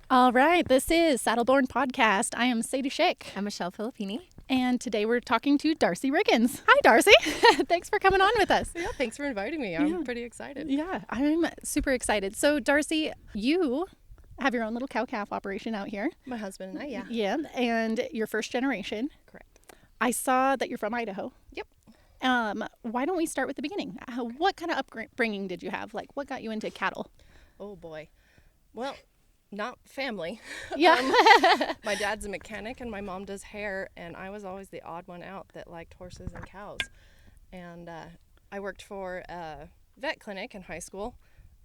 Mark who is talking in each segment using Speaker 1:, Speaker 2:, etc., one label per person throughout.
Speaker 1: All right, this is Saddleborn Podcast. I am Sadie Schick,
Speaker 2: I'm Michelle Filippini.
Speaker 1: and today we're talking to Darci Riggins. Hi, Darci. Thanks for coming on with us.
Speaker 3: Yeah, thanks for inviting me. I'm pretty excited.
Speaker 1: Yeah, I'm super excited. So, Darci, you have your own little cow-calf operation out here.
Speaker 3: My husband and I, yeah.
Speaker 1: Yeah, and you're first generation.
Speaker 3: Correct.
Speaker 1: I saw that you're from Idaho.
Speaker 3: Yep.
Speaker 1: Why don't we start with the beginning? What kind of upbringing did you have? Like, what got you into cattle?
Speaker 3: Oh, boy. Well, not family.
Speaker 1: Yeah.
Speaker 3: My dad's a mechanic and my mom does hair, and I was always the odd one out that liked horses and cows. And I worked for a vet clinic in high school,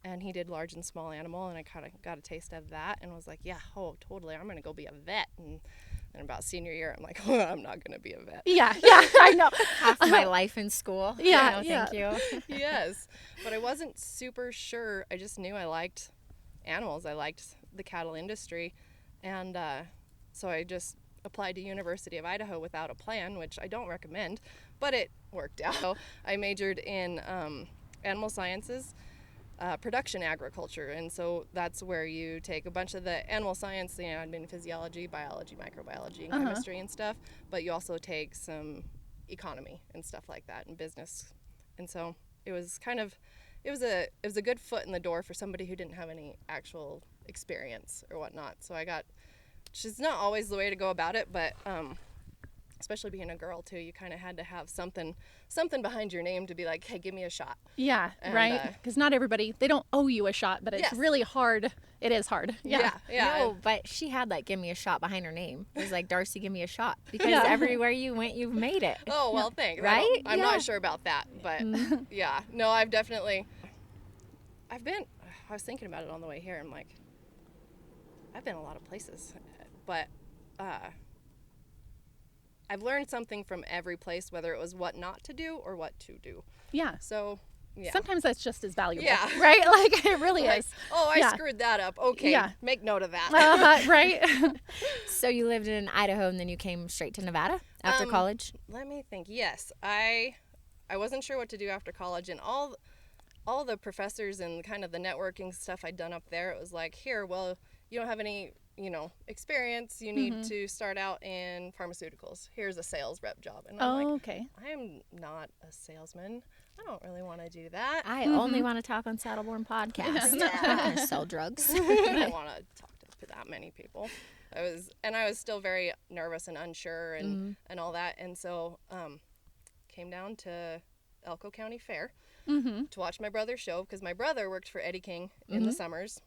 Speaker 3: and he did large and small animal, and I kind of got a taste of that and was like, yeah, oh, totally, I'm going to go be a vet. And then about senior year, I'm like, oh, I'm not going to be a vet.
Speaker 1: Yeah, I know.
Speaker 2: Half my life in school.
Speaker 1: Yeah,
Speaker 2: Thank you.
Speaker 3: Yes, but I wasn't super sure. I just knew I liked animals. I liked the cattle industry, and so I just applied to University of Idaho without a plan, which I don't recommend, but it worked out. So I majored in animal sciences, production agriculture, and so that's where you take a bunch of the animal science, I'd been physiology, biology, microbiology, and chemistry and stuff, but you also take some economy and stuff like that, and business. And so it was kind of it was a good foot in the door for somebody who didn't have any actual experience or whatnot. So which is not always the way to go about it, but especially being a girl too, you kind of had to have something behind your name to be like, hey, give me a shot.
Speaker 1: Yeah,
Speaker 3: And,
Speaker 1: right? Because not everybody, they don't owe you a shot, but it's
Speaker 3: Yes.
Speaker 1: really hard. It is hard. Yeah.
Speaker 2: No, but she had like, give me a shot behind her name. It was like, Darci, give me a shot. Because everywhere you went, you've made it.
Speaker 3: Oh, well, thanks.
Speaker 2: Right?
Speaker 3: I'm
Speaker 2: Yeah.
Speaker 3: not sure about that, but yeah. No, I was thinking about it on the way here. I'm like, I've been a lot of places, but I've learned something from every place, whether it was what not to do or what to do.
Speaker 1: Yeah.
Speaker 3: So, yeah.
Speaker 1: Sometimes that's just as valuable.
Speaker 3: Yeah.
Speaker 1: Right? Like, it really
Speaker 3: Like,
Speaker 1: is.
Speaker 3: oh, I
Speaker 1: Yeah.
Speaker 3: screwed that up. Okay,
Speaker 1: Yeah.
Speaker 3: make note of that.
Speaker 1: Right?
Speaker 2: So you lived in Idaho and then you came straight to Nevada after college?
Speaker 3: Let me think. Yes, I wasn't sure what to do after college, and all the professors and kind of the networking stuff I'd done up there, it was like, here, well, you don't have any, experience. You need to start out in pharmaceuticals. Here's a sales rep job. And I'm like,
Speaker 1: Okay.
Speaker 3: I'm not a salesman. I don't really want to do that.
Speaker 2: I only want to talk on Saddleborn Podcast. I'm not going to sell drugs.
Speaker 3: I didn't want to talk to that many people. I was still very nervous and unsure and all that. And so came down to Elko County Fair to watch my brother's show, because my brother worked for Eddie King in the summers.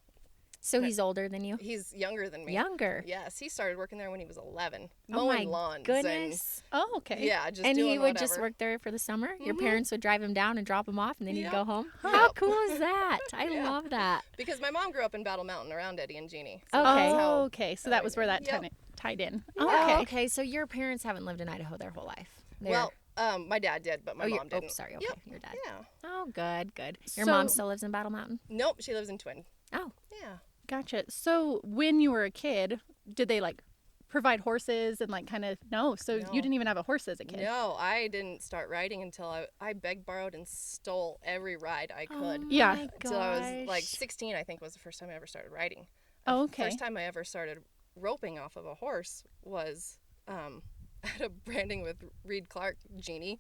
Speaker 2: So he's older than you?
Speaker 3: He's younger than me.
Speaker 2: Younger?
Speaker 3: Yes, he started working there when he was 11,
Speaker 2: Oh
Speaker 3: mowing
Speaker 2: my
Speaker 3: lawns.
Speaker 2: goodness.
Speaker 1: Oh, okay.
Speaker 3: And, yeah, just
Speaker 2: And
Speaker 3: doing
Speaker 2: he would
Speaker 3: whatever.
Speaker 2: just work there for the summer? Your parents would drive him down and drop him off, and then he'd
Speaker 3: Yep.
Speaker 2: go home?
Speaker 3: Yep.
Speaker 2: How cool is that? I
Speaker 3: Yeah.
Speaker 2: love that.
Speaker 3: Because my mom grew up in Battle Mountain around Eddie and Jeannie. So
Speaker 2: Okay.
Speaker 3: that's how-
Speaker 1: Okay. So that was where that
Speaker 3: Yep.
Speaker 1: tied in.
Speaker 2: Oh,
Speaker 1: Okay.
Speaker 2: okay. So your parents haven't lived in Idaho their whole life.
Speaker 3: Well, my dad did, but my mom didn't.
Speaker 2: Sorry. Okay,
Speaker 3: Yep.
Speaker 2: your dad.
Speaker 3: Yeah.
Speaker 2: Oh, good. Your
Speaker 1: So-
Speaker 2: mom still lives in Battle Mountain?
Speaker 3: Nope, she lives in Twin.
Speaker 2: Oh,
Speaker 3: Yeah.
Speaker 1: Gotcha. So when you were a kid, did they like provide horses and like kind of, no. So
Speaker 3: No.
Speaker 1: you didn't even have a horse as a kid.
Speaker 3: No, I didn't start riding until I begged, borrowed, and stole every ride I could.
Speaker 1: Yeah.
Speaker 2: my
Speaker 3: Until I was like
Speaker 2: gosh.
Speaker 3: 16, I think was the first time I ever started riding.
Speaker 1: Oh, okay.
Speaker 3: First time I ever started roping off of a horse was at a branding with Reed Clark. Jeannie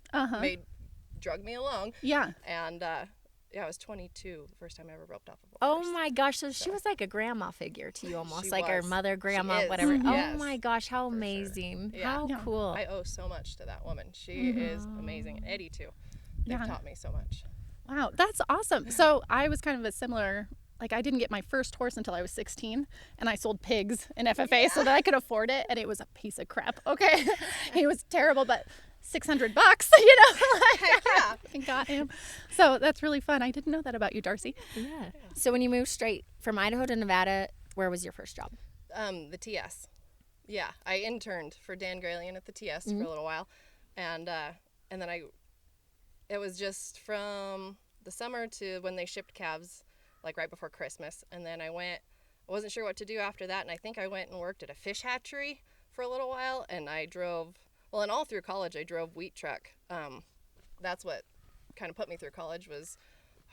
Speaker 3: drug me along,
Speaker 1: Yeah.
Speaker 3: and I was 22 the first time I ever roped off of a
Speaker 2: Oh
Speaker 3: horse.
Speaker 2: my gosh, so she was like a grandma figure to you almost,
Speaker 3: She
Speaker 2: like her
Speaker 3: was.
Speaker 2: mother, grandma,
Speaker 3: is.
Speaker 2: whatever.
Speaker 3: Yes,
Speaker 2: Oh my gosh, how
Speaker 3: for sure.
Speaker 2: amazing.
Speaker 3: Yeah.
Speaker 2: How
Speaker 1: Yeah.
Speaker 2: cool.
Speaker 3: I owe so much to that woman. She is amazing. And Eddie too. They've
Speaker 1: Yeah.
Speaker 3: taught me so much.
Speaker 1: Wow. That's awesome. So I was kind of a similar, like I didn't get my first horse until I was 16, and I sold pigs in FFA so that I could afford it, and it was a piece of crap. Okay. It was terrible, but $600,
Speaker 3: Heck yeah.
Speaker 1: I got him. So that's really fun. I didn't know that about you, Darci.
Speaker 2: Yeah. So when you moved straight from Idaho to Nevada, where was your first job?
Speaker 3: The TS. Yeah, I interned for Dan Gralian at the TS for a little while, and then it was just from the summer to when they shipped calves, like right before Christmas, and then I wasn't sure what to do after that, and I think I went and worked at a fish hatchery for a little while, and I drove. Well, and all through college, I drove wheat truck. That's what kind of put me through college was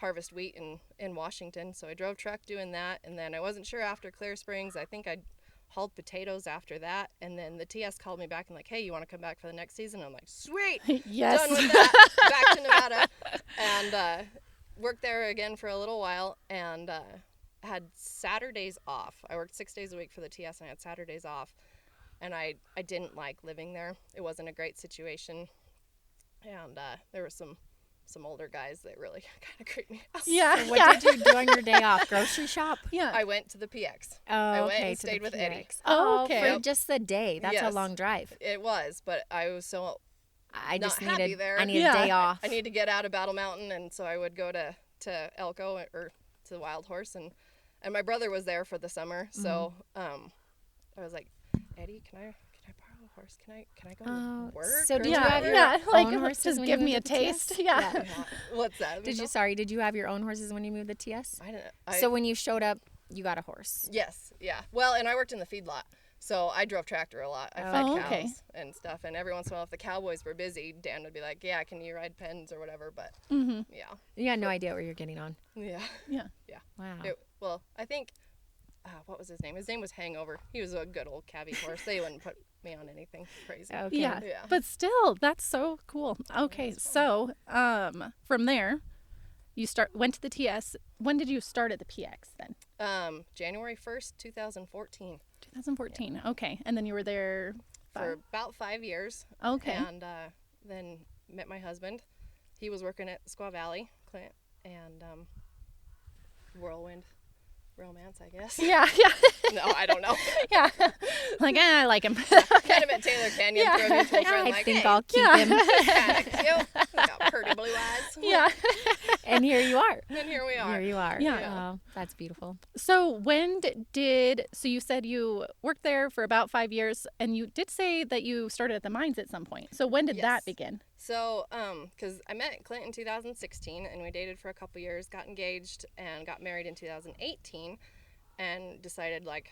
Speaker 3: harvest wheat in Washington. So I drove truck doing that. And then I wasn't sure after Clear Springs. I think I hauled potatoes after that. And then the TS called me back and like, hey, you want to come back for the next season? I'm like, sweet.
Speaker 1: Yes.
Speaker 3: Done with that. Back to Nevada. And worked there again for a little while and had Saturdays off. I worked 6 days a week for the TS and I had Saturdays off. And I didn't like living there. It wasn't a great situation. And there were some older guys that really kind of creeped me out.
Speaker 1: Yeah.
Speaker 2: So what did you do on your day off? Grocery shop?
Speaker 1: Yeah.
Speaker 3: I went to the PX.
Speaker 2: Oh,
Speaker 3: I went
Speaker 2: okay,
Speaker 3: and
Speaker 2: to
Speaker 3: stayed
Speaker 2: the
Speaker 3: with Eddie.
Speaker 2: PX.
Speaker 1: Oh, okay.
Speaker 2: For just the day. That's a
Speaker 3: Yes.
Speaker 2: long drive.
Speaker 3: It was, but I was so
Speaker 2: I
Speaker 3: not
Speaker 2: just
Speaker 3: happy
Speaker 2: needed
Speaker 3: there.
Speaker 2: I need
Speaker 1: Yeah.
Speaker 2: a day off.
Speaker 3: I need to get out of Battle Mountain, and so I would go to Elko or to the Wild Horse, and my brother was there for the summer, so I was like, Eddie, can I borrow a horse? Can I go work?
Speaker 2: so
Speaker 3: or
Speaker 2: did you
Speaker 1: Yeah,
Speaker 2: have
Speaker 3: whatever?
Speaker 1: yeah. Like,
Speaker 2: own horses
Speaker 1: just
Speaker 2: when
Speaker 1: give
Speaker 2: you
Speaker 1: me a
Speaker 2: moved to the
Speaker 1: taste.
Speaker 2: TS?
Speaker 1: Yeah.
Speaker 3: Yeah. What's that?
Speaker 2: Did you have your own horses when you moved the TS?
Speaker 3: I didn't.
Speaker 2: So when you showed up, you got a horse.
Speaker 3: Yes, yeah. Well, and I worked in the feedlot, so I drove tractor a lot. I fed
Speaker 1: Oh,
Speaker 3: cows
Speaker 1: okay.
Speaker 3: and stuff, and every once in a while, if the cowboys were busy, Dan would be like, "Yeah, can you ride pens or whatever?" But yeah,
Speaker 2: You had no idea what you're getting on.
Speaker 3: yeah.
Speaker 1: Yeah.
Speaker 2: Wow.
Speaker 3: Well, I think what was his name? His name was Hangover. He was a good old cabbie horse. They wouldn't put me on anything crazy.
Speaker 2: Okay.
Speaker 1: Yeah.
Speaker 3: Yeah.
Speaker 1: But still, that's so cool. Okay, so from there, you went to the TS. When did you start at the PX then?
Speaker 3: January 1st, 2014.
Speaker 1: 2014. Okay, and then you were there
Speaker 3: For about 5 years.
Speaker 1: Okay.
Speaker 3: And then met my husband. He was working at Squaw Valley, Clint, and whirlwind romance, I guess.
Speaker 1: Yeah.
Speaker 3: No, I don't know.
Speaker 1: Yeah. Like, I like him.
Speaker 3: Kind of at Taylor Canyon,
Speaker 1: Yeah.
Speaker 3: throw a mutual friend,
Speaker 2: I
Speaker 3: like,
Speaker 2: think
Speaker 3: hey,
Speaker 2: I'll keep
Speaker 1: Yeah.
Speaker 2: him.
Speaker 3: kind of cute. Got pretty blue eyes.
Speaker 1: Yeah.
Speaker 2: And here you are.
Speaker 3: And here we are.
Speaker 2: Here you are.
Speaker 1: Yeah.
Speaker 2: Oh, that's beautiful.
Speaker 1: So when so you said you worked there for about 5 years, and you did say that you started at the mines at some point. So when did that
Speaker 3: Yes.
Speaker 1: begin?
Speaker 3: So, because I met Clint in 2016, and we dated for a couple years, got engaged, and got married in 2018, and decided, like,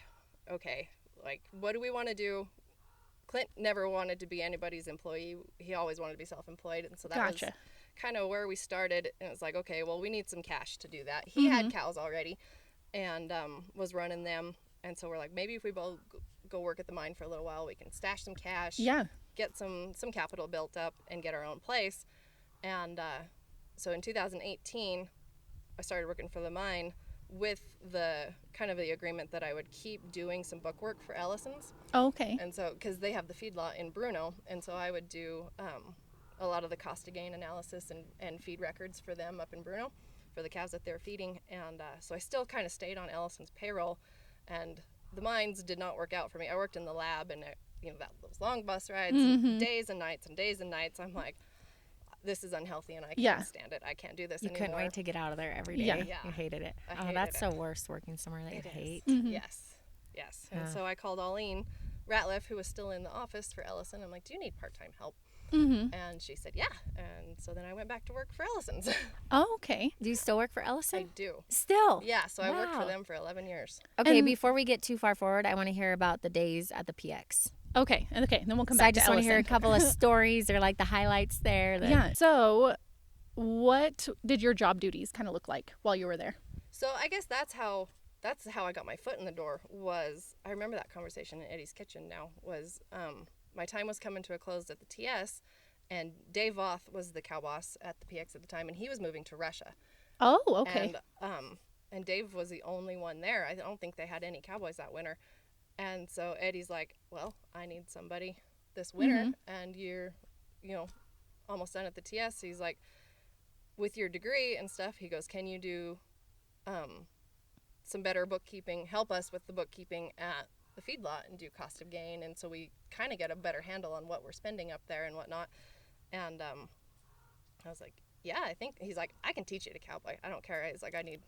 Speaker 3: okay, like, what do we want to do? Clint never wanted to be anybody's employee. He always wanted to be self-employed, and so that was
Speaker 1: Gotcha.
Speaker 3: kind of where we started. And it was like, okay, well, we need some cash to do that. He had cows already, and was running them, and so we're like, maybe if we both go work at the mine for a little while, we can stash some cash.
Speaker 1: Yeah.
Speaker 3: Get some capital built up and get our own place. And so in 2018, I started working for the mine with the kind of the agreement that I would keep doing some book work for Ellison's.
Speaker 1: Oh, okay.
Speaker 3: And so, because they have the feedlot in Bruno, and so I would do a lot of the cost of gain analysis and feed records for them up in Bruno for the calves that they're feeding. And so I still kind of stayed on Ellison's payroll, and the mines did not work out for me. I worked in the lab, and those long bus rides, days and nights and days and nights. I'm like, this is unhealthy, and I can't stand it. I can't do this
Speaker 2: You
Speaker 3: anymore.
Speaker 2: couldn't wait to get out of there every day.
Speaker 1: Yeah.
Speaker 3: Yeah.
Speaker 2: You hated it.
Speaker 3: I
Speaker 2: Oh,
Speaker 3: hated
Speaker 2: that's
Speaker 3: it.
Speaker 2: the worst, working somewhere that you
Speaker 3: It is.
Speaker 2: hate.
Speaker 3: Yes. And
Speaker 2: Yeah.
Speaker 3: so I called Arlene Ratliff, who was still in the office for Ellison. I'm like, do you need part-time help?
Speaker 1: Mm-hmm.
Speaker 3: And she said, yeah. And so then I went back to work for Ellison's.
Speaker 1: Oh, okay.
Speaker 2: Do you still work for
Speaker 3: I
Speaker 2: Ellison?
Speaker 3: do.
Speaker 2: Still?
Speaker 3: Yeah, so I worked
Speaker 2: Wow.
Speaker 3: for them for 11 years.
Speaker 2: Okay,
Speaker 1: And-
Speaker 2: before we get too far forward, I want to hear about the days at the PX.
Speaker 1: Okay. Then we'll come
Speaker 2: So
Speaker 1: back
Speaker 2: I just
Speaker 1: to
Speaker 2: want to hear a
Speaker 1: Ellison.
Speaker 2: couple of stories or like the highlights there.
Speaker 1: Yeah. So what did your job duties kind of look like while you were there?
Speaker 3: So I guess that's how I got my foot in the door. Was I remember that conversation in Eddie's kitchen now, was my time was coming to a close at the TS, and Dave Voth was the cow boss at the PX at the time, and he was moving to Russia.
Speaker 1: Oh, okay.
Speaker 3: And Dave was the only one there. I don't think they had any cowboys that winter. And so Eddie's like, well, I need somebody this winter, and you're, almost done at the TS. He's like, with your degree and stuff, he goes, can you do some better bookkeeping, help us with the bookkeeping at the feedlot and do cost of gain, and so we kind of get a better handle on what we're spending up there and whatnot. And I was like, yeah, I think. He's like, I can teach you to cowboy. I don't care. He's like, I need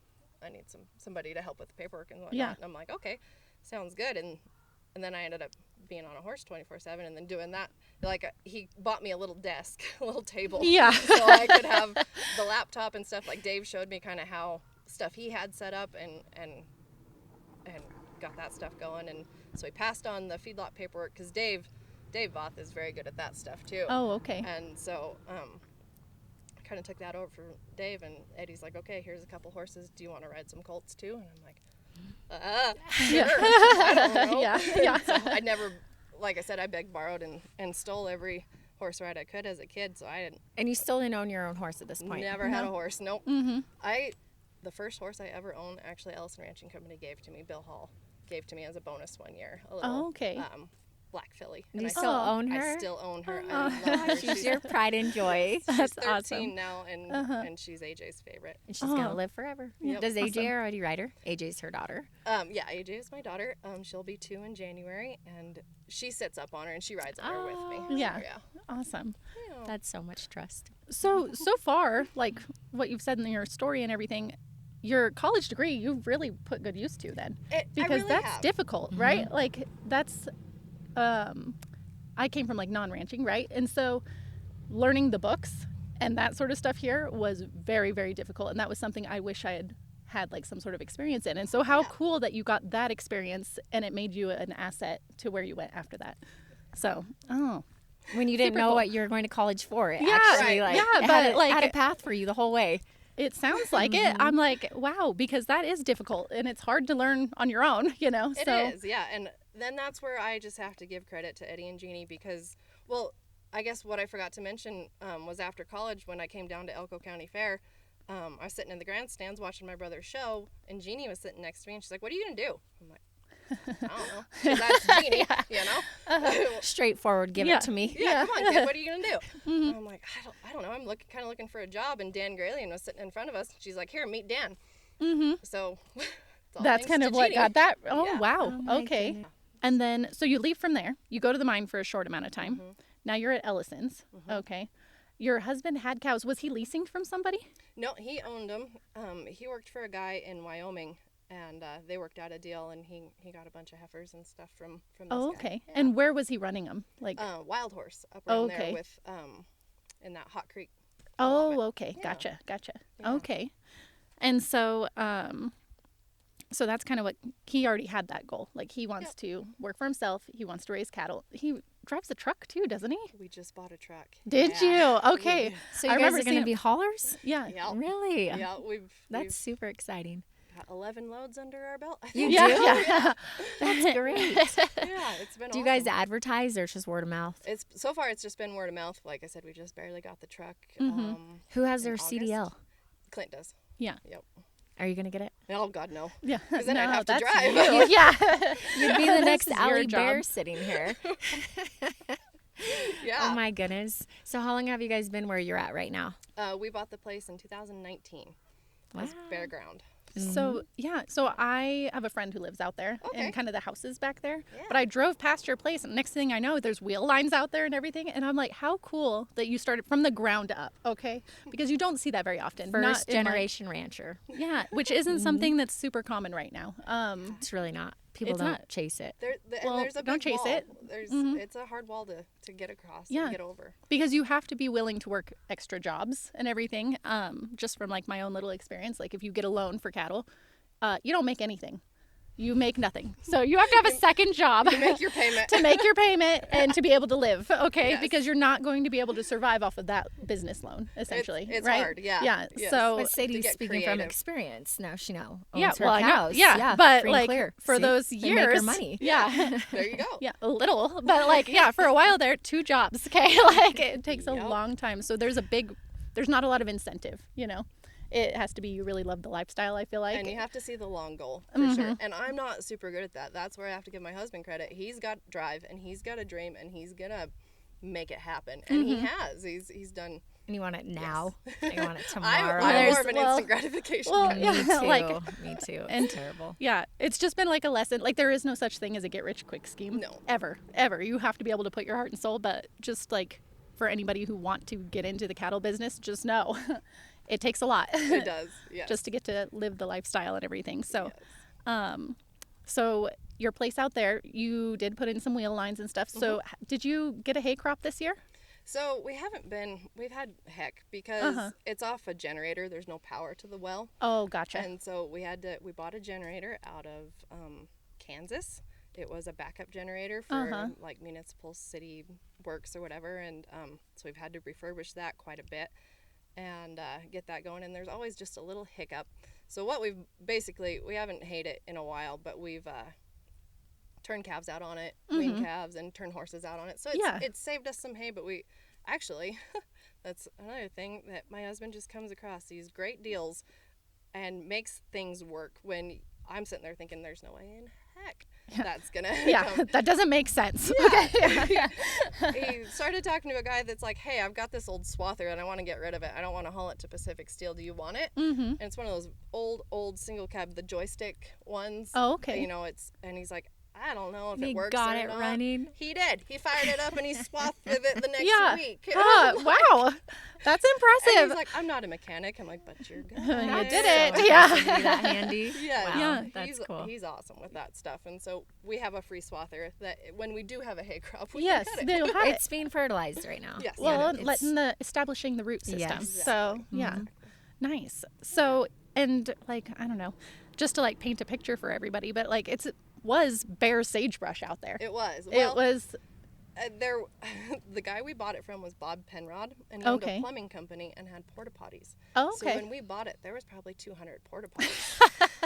Speaker 3: somebody to help with the paperwork and whatnot.
Speaker 1: Yeah.
Speaker 3: And I'm like, okay, sounds good. And then I ended up being on a horse 24/7 and then doing that. Like, he bought me a little desk, a little table.
Speaker 1: Yeah.
Speaker 3: So I could have the laptop and stuff. Like, Dave showed me kind of how stuff he had set up and got that stuff going. And so he passed on the feedlot paperwork, because Dave Voth is very good at that stuff too.
Speaker 1: Oh, okay.
Speaker 3: And so I kind of took that over from Dave, and Eddie's like, okay, here's a couple horses. Do you want to ride some colts too? And I'm like, sure. I don't know.
Speaker 1: Yeah.
Speaker 3: So I never, like I said, I begged, borrowed, and stole every horse ride I could as a kid. So I didn't.
Speaker 2: And you still didn't own your own horse at this point?
Speaker 3: Never had a horse. Nope.
Speaker 1: Mm-hmm.
Speaker 3: The first horse I ever owned, actually, Ellison Ranching Company gave to me. Bill Hall gave to me as a bonus one year. A little,
Speaker 1: okay.
Speaker 3: Black filly.
Speaker 2: Do you still own her?
Speaker 3: I still own her.
Speaker 1: Oh,
Speaker 3: I love her.
Speaker 2: She's your pride and joy.
Speaker 3: She's
Speaker 1: That's
Speaker 3: 13
Speaker 1: awesome.
Speaker 3: now, and she's AJ's favorite.
Speaker 2: And she's going to live forever.
Speaker 3: Yep.
Speaker 2: Does AJ
Speaker 1: Awesome.
Speaker 2: already ride her? AJ's her daughter.
Speaker 3: Yeah, AJ is my daughter. She'll be 2 in January, and she sits up on her and she rides on her with me. So,
Speaker 1: Yeah.
Speaker 3: yeah.
Speaker 1: Awesome.
Speaker 3: Yeah.
Speaker 2: That's so much trust.
Speaker 1: So far, like what you've said in your story and everything, your college degree, you've really put good use to then.
Speaker 3: I
Speaker 1: Because
Speaker 3: really
Speaker 1: that's
Speaker 3: have.
Speaker 1: difficult, right? Like that's, I came from like non-ranching, right? And so learning the books and that sort of stuff here was very, very difficult. And that was something I wish I had like some sort of experience in. And so how cool that you got that experience and it made you an asset to where you went after that. So,
Speaker 2: When you didn't
Speaker 1: Super
Speaker 2: know
Speaker 1: cool.
Speaker 2: what you were going to college for, it
Speaker 1: Yeah,
Speaker 2: actually
Speaker 3: right.
Speaker 2: like
Speaker 1: Yeah,
Speaker 2: it
Speaker 1: but,
Speaker 2: had,
Speaker 1: like-
Speaker 2: had a path for you the whole way.
Speaker 1: it sounds like it. I'm like, wow, because that is difficult and it's hard to learn on your own, you know?
Speaker 3: It is, yeah. And then that's where I just have to give credit to Eddie and Jeannie because, well, I guess what I forgot to mention was after college when I came down to Elko County Fair, I was sitting in the grandstands watching my brother's show, and Jeannie was sitting next to me, and she's like, what are you going to do? I'm like, I don't know. 'Cause that's Jeannie, you know?
Speaker 2: Straightforward, give
Speaker 1: Yeah.
Speaker 2: it to me.
Speaker 3: Yeah, come on, kid, what are you going to do? And I'm like, I don't know. I'm kind of looking for a job, and Dan Graylian was sitting in front of us. She's like, here, meet Dan. So it's all
Speaker 1: That's
Speaker 3: thanks
Speaker 1: kind
Speaker 3: to
Speaker 1: of what
Speaker 3: Jeannie.
Speaker 1: got that. Oh,
Speaker 3: Yeah.
Speaker 1: wow.
Speaker 2: Oh, my
Speaker 1: okay.
Speaker 2: goodness.
Speaker 1: And then, so you leave from there. You go to the mine for a short amount of time.
Speaker 3: Mm-hmm.
Speaker 1: Now you're at Ellison's. Okay. Your husband had cows. Was he leasing from somebody?
Speaker 3: No, he owned them. He worked for a guy in Wyoming, and they worked out a deal, and he got a bunch of heifers and stuff from this
Speaker 1: Oh,
Speaker 3: guy.
Speaker 1: okay.
Speaker 3: Yeah.
Speaker 1: And where was he running them? Like,
Speaker 3: Wild Horse up around
Speaker 1: Okay.
Speaker 3: there with in that Hot Creek.
Speaker 1: oh,
Speaker 3: allotment.
Speaker 1: okay.
Speaker 3: Yeah.
Speaker 1: Gotcha.
Speaker 3: Yeah.
Speaker 1: Okay. And so, so that's kind of what he already had that goal. Like he wants
Speaker 3: Yep.
Speaker 1: to work for himself. He wants to raise cattle. He drives a truck too, doesn't he?
Speaker 3: We just bought a truck.
Speaker 1: Did
Speaker 3: Yeah.
Speaker 1: you? Okay.
Speaker 2: So
Speaker 1: I
Speaker 2: you guys
Speaker 1: remember
Speaker 2: are going
Speaker 1: seeing
Speaker 2: to
Speaker 1: it-
Speaker 2: be haulers?
Speaker 1: Yeah.
Speaker 3: Yeah.
Speaker 2: Really?
Speaker 3: Yeah, we've
Speaker 2: That's super exciting.
Speaker 3: got 11 loads under our belt. I
Speaker 2: You
Speaker 3: think.
Speaker 1: Yeah.
Speaker 2: do?
Speaker 1: Yeah.
Speaker 2: That's great.
Speaker 3: Yeah, it's been
Speaker 2: Do you guys
Speaker 3: awesome.
Speaker 2: advertise or just word of mouth?
Speaker 3: It's so far it's just been word of mouth. Like I said, we just barely got the truck.
Speaker 2: Who has
Speaker 3: in
Speaker 2: their
Speaker 3: August.
Speaker 2: CDL?
Speaker 3: Clint does.
Speaker 1: Yeah.
Speaker 3: Yep.
Speaker 2: Are you going to get it?
Speaker 3: Oh God, no.
Speaker 1: Yeah.
Speaker 3: 'Cause then I'd have to
Speaker 1: that's
Speaker 3: drive.
Speaker 1: you. Yeah.
Speaker 2: You'd be the
Speaker 1: This
Speaker 2: next
Speaker 1: is your
Speaker 2: Allie
Speaker 1: job.
Speaker 2: Bear sitting here.
Speaker 3: Yeah.
Speaker 2: Oh my goodness. So how long have you guys been where you're at right now?
Speaker 3: We bought the place in 2019 as
Speaker 2: Wow.
Speaker 3: fairground.
Speaker 1: So yeah, so I have a friend who lives out there
Speaker 3: Okay.
Speaker 1: and kind of the houses back there.
Speaker 3: Yeah.
Speaker 1: But I drove past your place and next thing I know there's wheel lines out there and everything and I'm like, how cool that you started from the ground up, okay? Because you don't see that very often. Not
Speaker 2: First
Speaker 1: in my-
Speaker 2: generation rancher.
Speaker 1: yeah, which isn't something that's super common right now.
Speaker 2: It's really not. People
Speaker 1: It's
Speaker 2: don't
Speaker 1: not.
Speaker 2: chase it.
Speaker 1: Well,
Speaker 3: and there's a
Speaker 1: don't
Speaker 3: big
Speaker 1: chase
Speaker 3: wall.
Speaker 1: it.
Speaker 3: There's it's a hard wall to get across
Speaker 1: Yeah.
Speaker 3: and get over.
Speaker 1: Because you have to be willing to work extra jobs and everything. Just from like my own little experience, like if you get a loan for cattle, you don't make anything. You make nothing. So you have to have a second job
Speaker 3: Make your payment.
Speaker 1: to make your payment and to be able to live, okay?
Speaker 3: Yes.
Speaker 1: Because you're not going to be able to survive off of that business loan, essentially.
Speaker 3: it's
Speaker 1: right?
Speaker 3: hard, yeah.
Speaker 1: Yeah.
Speaker 3: Yes.
Speaker 1: So
Speaker 2: But Sadie's
Speaker 3: get
Speaker 2: speaking from
Speaker 3: creative.
Speaker 2: experience. Now she owns
Speaker 1: yeah,
Speaker 2: her
Speaker 1: well, I know.
Speaker 2: cows.
Speaker 1: Yeah, but
Speaker 2: free and
Speaker 1: like
Speaker 2: clear.
Speaker 1: for
Speaker 2: See?
Speaker 1: those
Speaker 2: They
Speaker 1: years,
Speaker 2: make her money.
Speaker 1: Yeah.
Speaker 3: There you go.
Speaker 1: Yeah, a little, but like, yeah, for a while there, 2 jobs, okay? Like, it takes a
Speaker 3: Yep.
Speaker 1: long time. So there's not a lot of incentive, you know? It has to be you really love the lifestyle, I feel like.
Speaker 3: And you have to see the long goal for sure. And I'm not super good at that. That's where I have to give my husband credit. He's got drive and he's got a dream and he's gonna make it happen. And he has. He's done.
Speaker 2: And you want it now. You want it
Speaker 3: I'm
Speaker 2: tomorrow.
Speaker 3: more
Speaker 1: There's-
Speaker 3: of an
Speaker 1: well-
Speaker 3: instant gratification.
Speaker 1: well,
Speaker 3: kind
Speaker 1: yeah.
Speaker 3: of.
Speaker 2: Me too.
Speaker 1: like-
Speaker 2: Me too.
Speaker 1: and-
Speaker 2: It's terrible.
Speaker 1: Yeah, it's just been like a lesson. Like, there is no such thing as a get-rich-quick scheme.
Speaker 3: No.
Speaker 1: Ever. You have to be able to put your heart and soul, but just like for anybody who want to get into the cattle business, just know it takes a lot.
Speaker 3: It does. Yes.
Speaker 1: just to get to live the lifestyle and everything. So,
Speaker 3: Yes.
Speaker 1: so your place out there, you did put in some wheel lines and stuff. So did you get a hay crop this year?
Speaker 3: So we haven't been. We've had heck because it's off a generator. There's no power to the well.
Speaker 1: Oh, gotcha.
Speaker 3: And so we bought a generator out of Kansas. It was a backup generator for like municipal city works or whatever. And so we've had to refurbish that quite a bit. and get that going. And there's always just a little hiccup. So what we haven't hayed it in a while, but we've turned calves out on it, weaned calves, and turned horses out on it. So it's saved us some hay, but we actually, that's another thing that my husband just comes across these great deals and makes things work when I'm sitting there thinking there's no way in heck that's gonna come.
Speaker 1: That doesn't make sense.
Speaker 3: Yeah. He started talking to a guy that's like, hey, I've got this old swather and I want to get rid of it. I don't want to haul it to Pacific Steel. Do you want it? And it's one of those old single cab, the joystick ones.
Speaker 1: Oh, okay.
Speaker 3: You know, and he's like, I don't know if it works
Speaker 2: got
Speaker 3: or
Speaker 2: it
Speaker 3: not.
Speaker 2: running.
Speaker 3: He did. He fired it up and he swathed with it the next week.
Speaker 1: Wow. That's
Speaker 3: And
Speaker 1: impressive.
Speaker 3: he's like, I'm not a mechanic. I'm like, but you're good.
Speaker 1: You
Speaker 3: at
Speaker 1: did
Speaker 3: it.
Speaker 1: it. Yeah.
Speaker 2: Be that handy.
Speaker 3: Yeah.
Speaker 2: Wow, that's cool.
Speaker 3: He's awesome with that stuff. And so we have a free swather that when we do have a hay crop, we
Speaker 1: Yes,
Speaker 3: can cut it.
Speaker 1: they'll have it.
Speaker 2: It's being fertilized right now.
Speaker 3: Yes.
Speaker 1: Well,
Speaker 2: it's-
Speaker 1: establishing the root system.
Speaker 2: Yes.
Speaker 1: So, yeah. Nice. So, and like, I don't know, just to like paint a picture for everybody, but like was bare sagebrush out there.
Speaker 3: It was.
Speaker 1: It was.
Speaker 3: The guy we bought it from was Bob Penrod, and he owned
Speaker 1: Okay.
Speaker 3: a plumbing company and had porta potties.
Speaker 1: Oh,
Speaker 3: So
Speaker 1: okay.
Speaker 3: when we bought it, there was probably 200 porta potties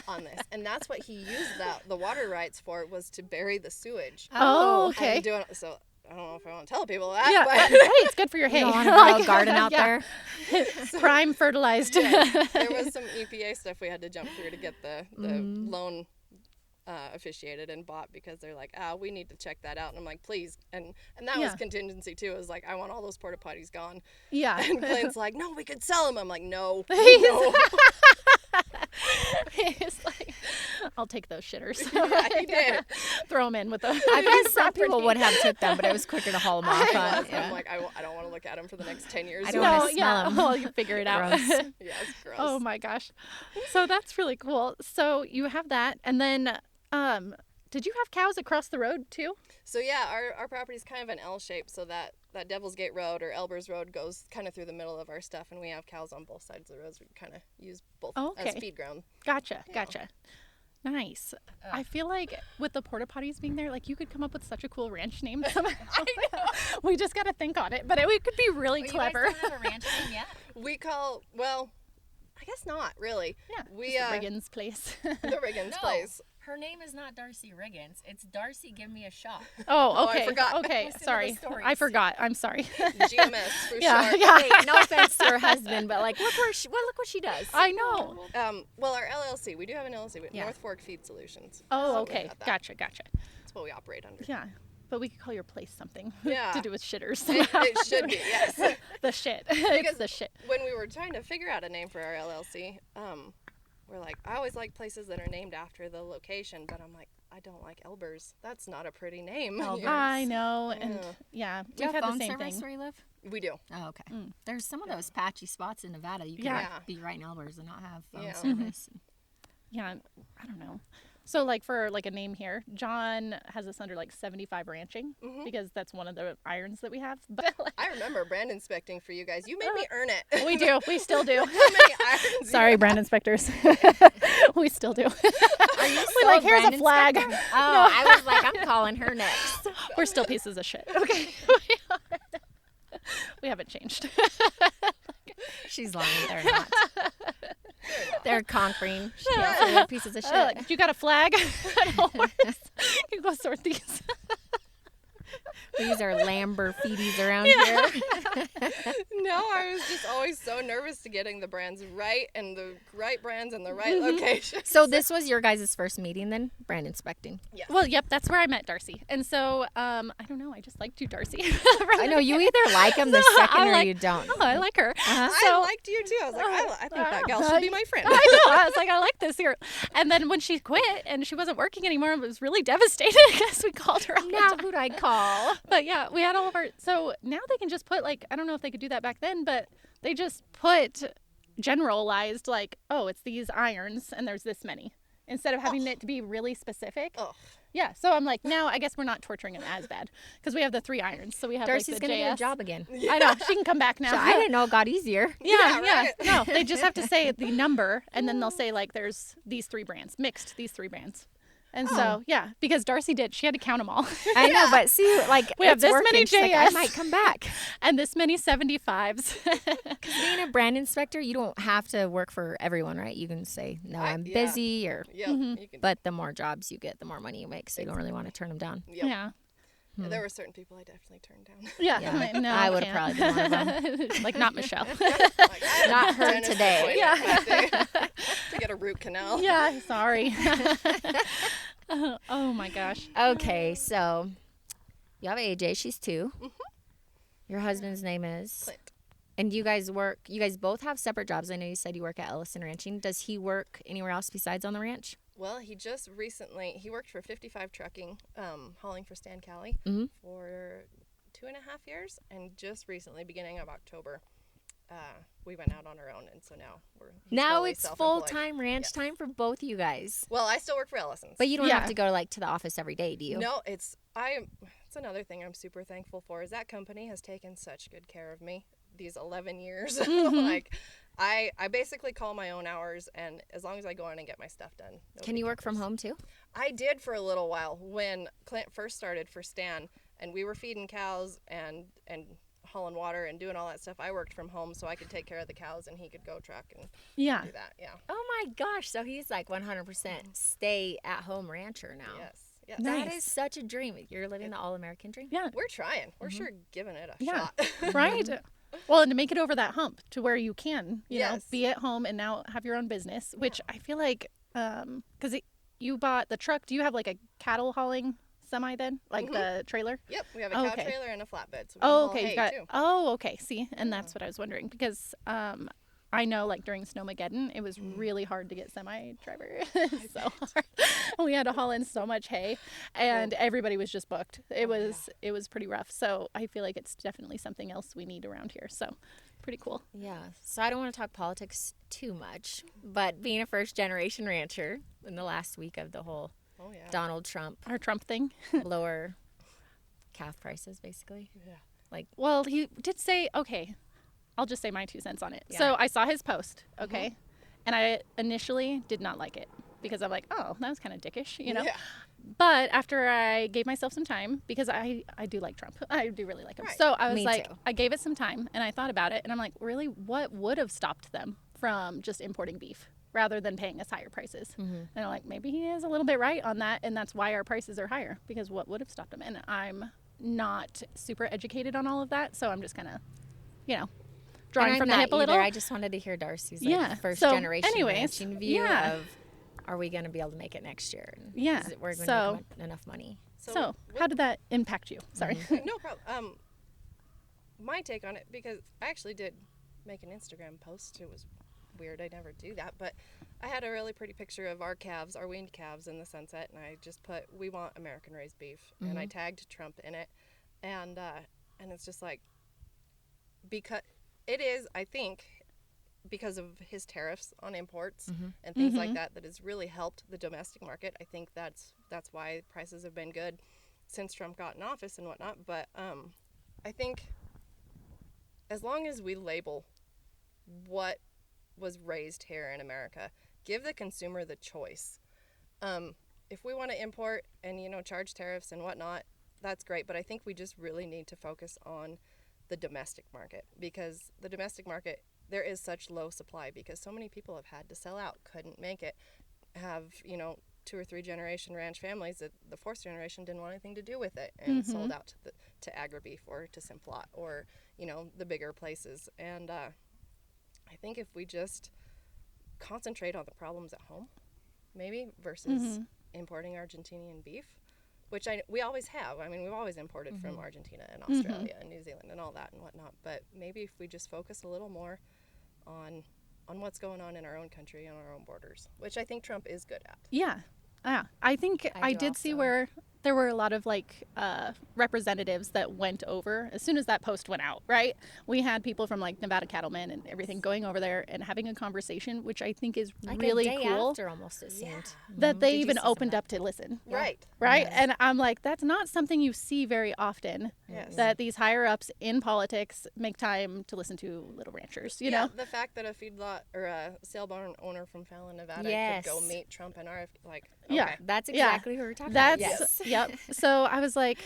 Speaker 3: on this, and that's what he used the water rights for, was to bury the sewage.
Speaker 1: Oh, okay.
Speaker 3: So I don't know if I want to tell people that.
Speaker 1: Yeah.
Speaker 3: But
Speaker 1: Hey, it's good for your hay.
Speaker 2: You want to grow a garden out
Speaker 1: Yeah.
Speaker 2: there?
Speaker 1: Prime fertilized.
Speaker 3: there was some EPA stuff we had to jump through to get the loan officiated and bought, because they're like, we need to check that out. And I'm like, please. And that was contingency too. It was like, I want all those porta potties gone.
Speaker 1: Yeah.
Speaker 3: And Clint's like, no, we could sell them. I'm like, no.
Speaker 1: He's like, I'll take those shitters.
Speaker 3: Yeah, he did.
Speaker 1: Throw them in with the.
Speaker 2: I bet some people would have took them, but it was quicker to haul them off.
Speaker 3: I'm like, I don't want to look at them for the next 10 years.
Speaker 2: I don't
Speaker 1: No,
Speaker 2: wanna smell
Speaker 1: yeah.
Speaker 2: 'em.
Speaker 1: Well, you figure it out.
Speaker 2: Gross.
Speaker 3: Yeah, it's gross.
Speaker 1: Oh my gosh. So that's really cool. So you have that, and then did you have cows across the road too?
Speaker 3: So yeah, our property's kind of an L shape, so that Devil's Gate Road or Elbers Road goes kind of through the middle of our stuff, and we have cows on both sides of the roads. We kind of use both as feed ground.
Speaker 1: Gotcha. Nice. I feel like with the porta potties being there, like you could come up with such a cool ranch name somehow. We just got to think on it, but it could be really clever.
Speaker 2: You guys don't have a ranch name yet?
Speaker 3: We call, well, I guess not really.
Speaker 1: Yeah.
Speaker 3: We
Speaker 1: just the Riggins place.
Speaker 3: the Riggins place.
Speaker 2: Her name is not Darci Riggins. It's Darci Give Me a Shot.
Speaker 1: Oh, okay.
Speaker 3: I forgot.
Speaker 1: Okay,
Speaker 2: Listen to
Speaker 1: sorry.
Speaker 2: the stories.
Speaker 1: I forgot. I'm sorry.
Speaker 3: GMS for
Speaker 1: Yeah,
Speaker 3: short.
Speaker 1: yeah.
Speaker 2: Hey, no offense to her husband, but like, look what she does.
Speaker 1: I know.
Speaker 3: Well, our LLC, we do have an LLC,
Speaker 2: Yeah.
Speaker 3: North Fork Feed Solutions.
Speaker 1: Oh,
Speaker 3: So
Speaker 1: okay.
Speaker 3: we've got that.
Speaker 1: Gotcha.
Speaker 3: That's what we operate under.
Speaker 1: Yeah. But we could call your place something
Speaker 3: Yeah.
Speaker 1: to do with shitters.
Speaker 3: It should be, yes.
Speaker 1: The shit. It's
Speaker 3: Because
Speaker 1: the shit.
Speaker 3: when we were trying to figure out a name for our LLC, we're like, I always like places that are named after the location, but I'm like, I don't like Elbers. That's not a pretty name.
Speaker 2: Elbers.
Speaker 1: I know. And
Speaker 3: Yeah.
Speaker 1: yeah,
Speaker 2: Do you
Speaker 1: we've
Speaker 2: have
Speaker 1: had
Speaker 2: phone
Speaker 1: the same
Speaker 2: service
Speaker 1: thing.
Speaker 2: where you live?
Speaker 3: We do.
Speaker 2: Oh, okay. There's some of those patchy spots in Nevada. You can
Speaker 1: Yeah.
Speaker 2: like, be right in Elbers and not have phone
Speaker 3: Yeah.
Speaker 2: service.
Speaker 1: Yeah, I don't know. So like for like a name here, John has us under like 75 ranching because that's one of the irons that we have. But like,
Speaker 3: I remember brand inspecting for you guys. You made me earn it.
Speaker 1: we do. We still do.
Speaker 3: How many irons?
Speaker 1: Sorry, brand inspectors. We still do.
Speaker 2: Are you
Speaker 1: We
Speaker 2: still
Speaker 1: like,
Speaker 2: a
Speaker 1: here's a
Speaker 2: brand
Speaker 1: flag.
Speaker 2: inspector? Oh, I was like, I'm calling her next.
Speaker 1: We're still pieces of shit. Okay. We haven't changed.
Speaker 2: She's lying. They're not. They're conquering. Yeah, they're pieces of shit.
Speaker 1: Like, you got a flag? I don't want this. You go sort these.
Speaker 2: These are Lamborghinis around here.
Speaker 3: No, I was just always so nervous to getting the brands right and the right brands in the right location.
Speaker 2: So this was your guys' first meeting then? Brand inspecting.
Speaker 3: Yes.
Speaker 1: Well, yep, that's where I met Darci. And so, I don't know, I just liked you, Darci.
Speaker 2: I know you either like them the second or you don't.
Speaker 1: Oh, I like her.
Speaker 3: I liked you too. I was like, I think that gal should be my friend.
Speaker 1: I know. I was like, I like this here. And then when she quit and she wasn't working anymore, I was really devastated because we called her all the
Speaker 2: Now
Speaker 1: time.
Speaker 2: who'd I call?
Speaker 1: But yeah, we had all of our. So now they can just put like, I don't know if they could do that back then, but they just put generalized like, oh, it's these irons and there's this many, instead of having it to be really specific.
Speaker 3: Oh.
Speaker 1: Yeah. So I'm like, now I guess we're not torturing them as bad because we have the 3 irons. So we have
Speaker 2: Darcy's
Speaker 1: like the
Speaker 2: gonna get a
Speaker 1: JS.
Speaker 2: job again.
Speaker 1: I know. She can come back now.
Speaker 2: So I didn't know it got easier.
Speaker 1: Yeah,
Speaker 3: Yeah, right.
Speaker 1: No, they just have to say the number, and then they'll say like, "There's these 3 brands, mixed these 3 brands," And so, yeah, because Darci did. She had to count them all.
Speaker 2: I know, but see, like,
Speaker 1: We have
Speaker 2: it's
Speaker 1: this
Speaker 2: working.
Speaker 1: many
Speaker 2: She's like, I
Speaker 1: JS.
Speaker 2: might come back.
Speaker 1: And this many 75s.
Speaker 2: Being a brand inspector, you don't have to work for everyone, right? You can say, no, I'm busy, or
Speaker 3: Yep. You can,
Speaker 2: but the more jobs you get, the more money you make, so you don't really want to turn them down.
Speaker 3: yep.
Speaker 1: Yeah.
Speaker 3: Yeah, there were certain people I definitely turned down.
Speaker 1: Yeah.
Speaker 2: Yeah.
Speaker 1: No,
Speaker 2: I would have probably been one of them.
Speaker 1: Like, not Michelle.
Speaker 3: Like, I had
Speaker 2: Not
Speaker 3: a
Speaker 2: her
Speaker 3: dentist
Speaker 2: today.
Speaker 3: appointment that day to get a root canal.
Speaker 1: Yeah, sorry. Oh my gosh.
Speaker 2: Okay, so you have AJ. She's 2. Your husband's name is?
Speaker 3: Clint.
Speaker 2: And you guys both have separate jobs. I know you said you work at Ellison Ranching. Does he work anywhere else besides on the ranch?
Speaker 3: Well, he just recently, he worked for 55 Trucking, hauling for Stan Cali for 2.5 years. And just recently, beginning of October, we went out on our own. And so now he's
Speaker 2: Now
Speaker 3: fully
Speaker 2: it's
Speaker 3: self-employed.
Speaker 2: full-time ranch time for both you guys.
Speaker 3: Well, I still work for Ellison's.
Speaker 2: But you don't
Speaker 1: Yeah.
Speaker 2: have to go to the office every day, do you?
Speaker 3: No, it's another thing I'm super thankful for is that company has taken such good care of me these 11 years. Like I basically call my own hours, and as long as I go in and get my stuff done.
Speaker 2: Can you work from home too?
Speaker 3: I did for a little while when Clint first started for Stan, and we were feeding cows and hauling water and doing all that stuff. I worked from home so I could take care of the cows and he could go truck and
Speaker 1: Yeah.
Speaker 3: do that. Yeah.
Speaker 2: Oh my gosh, so he's like 100% stay at home rancher now.
Speaker 3: Yes. Yes.
Speaker 2: That
Speaker 1: Nice.
Speaker 2: is such a dream. You're living the all-American dream.
Speaker 1: Yeah.
Speaker 3: We're trying. We're sure giving it a
Speaker 1: Yeah.
Speaker 3: shot.
Speaker 1: Right. Well, and to make it over that hump to where you can, you know,
Speaker 3: Yes.
Speaker 1: be at home and now have your own business, which I feel like, because you bought the truck. Do you have like a cattle hauling semi then, like the trailer?
Speaker 3: Yep. We have a cow
Speaker 1: Okay.
Speaker 3: trailer and a flatbed. So we
Speaker 1: Oh,
Speaker 3: can haul
Speaker 1: okay.
Speaker 3: hay,
Speaker 1: You got.
Speaker 3: too.
Speaker 1: Oh, okay. See, and that's what I was wondering because I know like during Snowmageddon, it was really hard to get semi driver. So hard. We had to haul in so much hay, and everybody was just booked. It was pretty rough. So I feel like it's definitely something else we need around here. So pretty cool.
Speaker 2: Yeah. So I don't want to talk politics too much, but being a first-generation rancher in the last week of the whole
Speaker 3: Oh, yeah.
Speaker 2: Donald Trump
Speaker 1: Our Trump thing.
Speaker 2: lower calf prices, basically.
Speaker 3: Yeah.
Speaker 1: Well, he did say, okay, I'll just say my 2 cents on it.
Speaker 2: Yeah.
Speaker 1: So I saw his post, okay, and I initially did not like it because I'm like, oh, that was kind of dickish, you know?
Speaker 3: Yeah.
Speaker 1: But after I gave myself some time, because I do like Trump. I do really like him.
Speaker 3: Right.
Speaker 1: So I was
Speaker 2: Me
Speaker 1: like,
Speaker 2: too.
Speaker 1: I gave it some time and I thought about it and I'm like, really, what would have stopped them from just importing beef rather than paying us higher prices? And I'm like, maybe he is a little bit right on that. And that's why our prices are higher, because what would have stopped them? And I'm not super educated on all of that. So I'm just kind of, you know, drawing
Speaker 2: And
Speaker 1: from
Speaker 2: I'm
Speaker 1: the
Speaker 2: not
Speaker 1: hip a little.
Speaker 2: either. I just wanted to hear Darcy's
Speaker 1: Yeah.
Speaker 2: first
Speaker 1: So,
Speaker 2: generation
Speaker 1: anyways,
Speaker 2: ranching view
Speaker 1: yeah.
Speaker 2: of, are we going to be able to make it next year? And
Speaker 1: Yeah.
Speaker 2: is it, we're going
Speaker 1: So-
Speaker 2: to make enough money?
Speaker 1: So how did that impact you? Sorry.
Speaker 3: No problem. My take on it, because I actually did make an Instagram post. It was weird. I never do that, but I had a really pretty picture of our calves, our weaned calves in the sunset, and I just put, "We want American raised beef," and I tagged Trump in it, and it's just like, because it is, I think, because of his tariffs on imports and things like that, that has really helped the domestic market. I think that's why prices have been good since Trump got in office and whatnot. But I think as long as we label what was raised here in America, give the consumer the choice. If we want to import and, you know, charge tariffs and whatnot, that's great. But I think we just really need to focus on the domestic market, because the domestic market, there is such low supply because so many people have had to sell out, couldn't make it, have, you know, 2 or 3 generation ranch families that the 4th generation didn't want anything to do with it and sold out to Agribeef or to Simplot or, you know, the bigger places. And I think if we just concentrate on the problems at home, maybe, versus importing Argentinian beef, which we always have. I mean, we've always imported from Argentina and Australia and New Zealand and all that and whatnot. But maybe if we just focus a little more on what's going on in our own country and our own borders, which I think Trump is good at.
Speaker 1: Yeah. I think I
Speaker 2: do
Speaker 1: did see
Speaker 2: also.
Speaker 1: where there were a lot of like representatives that went over as soon as that post went out, right? We had people from like Nevada Cattlemen and everything going over there and having a conversation, which I think is
Speaker 2: Like
Speaker 1: really
Speaker 2: a day
Speaker 1: cool
Speaker 2: after almost, it seemed.
Speaker 1: that they
Speaker 2: Did you
Speaker 1: even
Speaker 2: see some of
Speaker 1: opened
Speaker 2: that?
Speaker 1: up to listen.
Speaker 3: Right.
Speaker 1: Right. And I'm like, that's not something you see very often
Speaker 3: Yes.
Speaker 1: that these higher ups in politics make time to listen to little ranchers, you know?
Speaker 3: The fact that a feedlot or a sale barn owner from Fallon, Nevada
Speaker 2: Yes.
Speaker 3: could go meet Trump and RF, like, okay.
Speaker 1: Yeah.
Speaker 2: That's exactly who we're talking
Speaker 1: That's,
Speaker 2: about. Yes.
Speaker 1: yep. So I was like,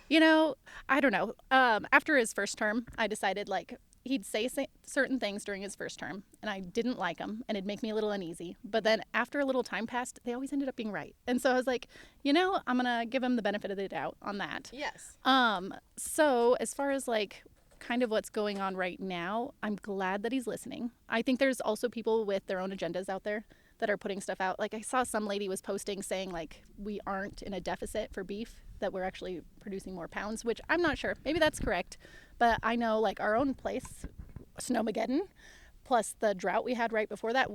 Speaker 1: you know, I don't know. After his first term, I decided like he'd say certain things during his first term and I didn't like them and it'd make me a little uneasy. But then after a little time passed, they always ended up being right. And so I was like, you know, I'm going to give him the benefit of the doubt on that.
Speaker 3: Yes.
Speaker 1: So as far as like kind of what's going on right now, I'm glad that he's listening. I think there's also people with their own agendas out there that are putting stuff out. Like I saw some lady was posting saying like we aren't in a deficit for beef, that we're actually producing more pounds, which I'm not sure. Maybe that's correct. But I know like our own place, Snowmageddon, plus the drought we had right before that,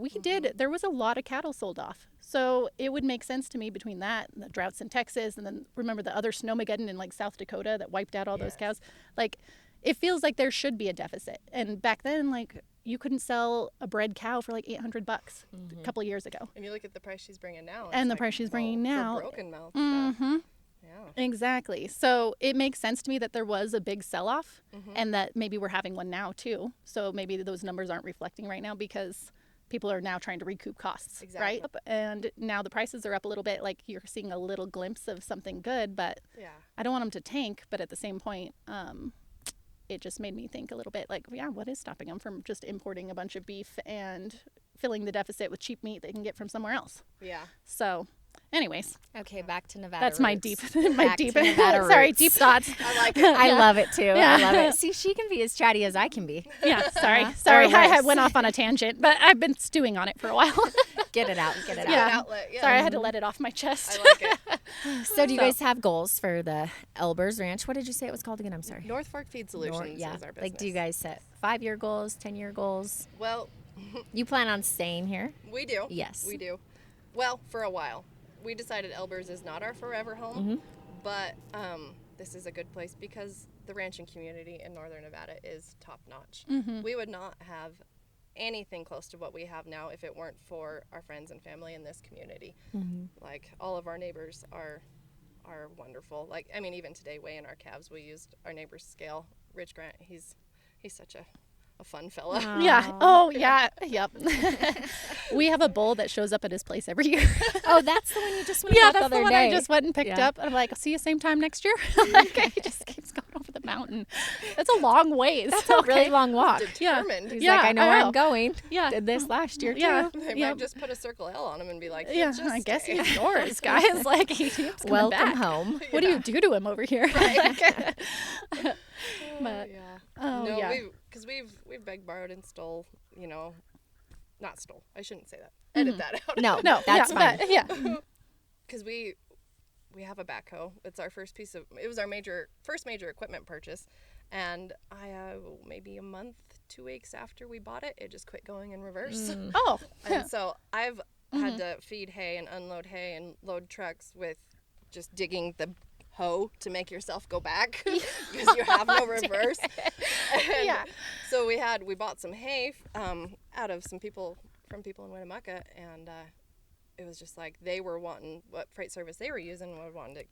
Speaker 1: there was a lot of cattle sold off. So it would make sense to me between that and the droughts in Texas and then remember the other Snowmageddon in like South Dakota that wiped out all those cows. Like it feels like there should be a deficit. And back then, like you couldn't sell a bred cow for like $800 a couple of years ago.
Speaker 3: And you look at the price she's bringing now.
Speaker 1: And the
Speaker 3: like,
Speaker 1: price she's bringing now.
Speaker 3: For broken mouth stuff. Yeah.
Speaker 1: Exactly. So it makes sense to me that there was a big sell-off and that maybe we're having one now too. So maybe those numbers aren't reflecting right now because people are now trying to recoup costs, right? And now the prices are up a little bit. Like you're seeing a little glimpse of something good, but I don't want them to tank. But at the same point, it just made me think a little bit like, yeah, what is stopping them from just importing a bunch of beef and filling the deficit with cheap meat they can get from somewhere else?
Speaker 3: Yeah.
Speaker 1: So anyways,
Speaker 2: Okay, back to Nevada.
Speaker 1: that's
Speaker 2: roots.
Speaker 1: my deep
Speaker 2: Back to Nevada
Speaker 1: sorry,
Speaker 2: roots.
Speaker 1: deep thoughts.
Speaker 3: I like it.
Speaker 2: I love it too.
Speaker 1: Yeah.
Speaker 2: I love it. See, she can be as chatty as I can be.
Speaker 1: Yeah, sorry.
Speaker 2: Or
Speaker 1: Sorry, I
Speaker 2: worse.
Speaker 1: went off on a tangent, but I've been stewing on it for a while.
Speaker 2: Get it out. Get it
Speaker 1: Yeah.
Speaker 2: out.
Speaker 3: Outlet. Yeah.
Speaker 1: Sorry, I had to let it off my chest.
Speaker 3: I like it.
Speaker 2: So, do you guys have goals for the Elbers Ranch? What did you say it was called again? I'm sorry.
Speaker 3: North Fork Feed Solutions is our business.
Speaker 2: Like, do you guys set 5-year goals, 10-year goals?
Speaker 3: Well,
Speaker 2: You plan on staying here?
Speaker 3: we do.
Speaker 2: Yes.
Speaker 3: We do. Well, for a while. We decided Elbers is not our forever home, but this is a good place because the ranching community in northern Nevada is top notch. We would not have anything close to what we have now if it weren't for our friends and family in this community. Like all of our neighbors are wonderful. Like I mean, even today weighing our calves, we used our neighbor's scale. Rich Grant, he's such a fun fella.
Speaker 1: Yeah. Oh, yeah. Yep. We have a bull that shows up at his place every year.
Speaker 2: Oh, that's the one you just went
Speaker 1: Yeah,
Speaker 2: about the
Speaker 1: that's
Speaker 2: other
Speaker 1: the one
Speaker 2: day.
Speaker 1: I just went and picked up. And I'm like, I'll see you same time next year. Like, he just keeps going over the mountain. It's a long ways.
Speaker 2: That's a really long walk.
Speaker 3: Determined.
Speaker 2: He's
Speaker 1: Yeah,
Speaker 2: like, I know
Speaker 1: I
Speaker 2: where
Speaker 1: know.
Speaker 2: I'm going.
Speaker 1: Yeah.
Speaker 2: Did this last year, too.
Speaker 1: Yeah.
Speaker 3: They
Speaker 1: Yep.
Speaker 3: might just put a circle L on him and be like,
Speaker 1: Yeah,
Speaker 3: just
Speaker 1: I guess
Speaker 3: stay."
Speaker 1: he's yours, guys. Like, he keeps coming
Speaker 2: Welcome
Speaker 1: back.
Speaker 2: home.
Speaker 1: What do you do to him over here? But,
Speaker 3: Yeah.
Speaker 1: oh,
Speaker 3: No,
Speaker 1: yeah.
Speaker 3: because we've begged, borrowed, and stole. You know, not stole. I shouldn't say that. Edit that out.
Speaker 2: No,
Speaker 1: No,
Speaker 2: that's
Speaker 1: yeah,
Speaker 2: fine.
Speaker 1: but, yeah.
Speaker 3: Because we have a backhoe. It's our first piece of. It was our first major equipment purchase, and maybe a month, 2 weeks after we bought it, it just quit going in reverse.
Speaker 1: Oh.
Speaker 3: And so I've had to feed hay and unload hay and load trucks with just digging the hoe to make yourself go back because you have no reverse. And
Speaker 1: Yeah.
Speaker 3: so we bought some hay out of some people in Winnemucca, and it was just like they were wanting what freight service they were using was wanting to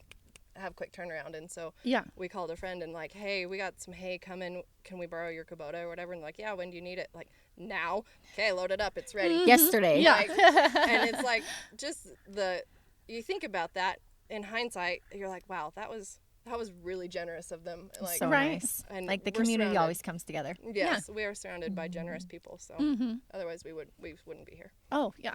Speaker 3: have quick turnaround, and so
Speaker 1: Yeah.
Speaker 3: we called a friend and like, hey, we got some hay coming, can we borrow your Kubota or whatever? And like, yeah, when do you need it? Like, now. Okay, load it up, it's ready.
Speaker 2: Yesterday.
Speaker 1: Yeah.
Speaker 3: Like, and it's like just you think about that in hindsight, you're like, wow, that was really generous of them. Like,
Speaker 2: So
Speaker 1: Right.
Speaker 2: nice.
Speaker 3: and
Speaker 2: Like the
Speaker 3: we're
Speaker 2: community
Speaker 3: surrounded-
Speaker 2: always comes together.
Speaker 3: Yes, we are surrounded by generous people, so otherwise we wouldn't be here.
Speaker 1: Oh, yeah.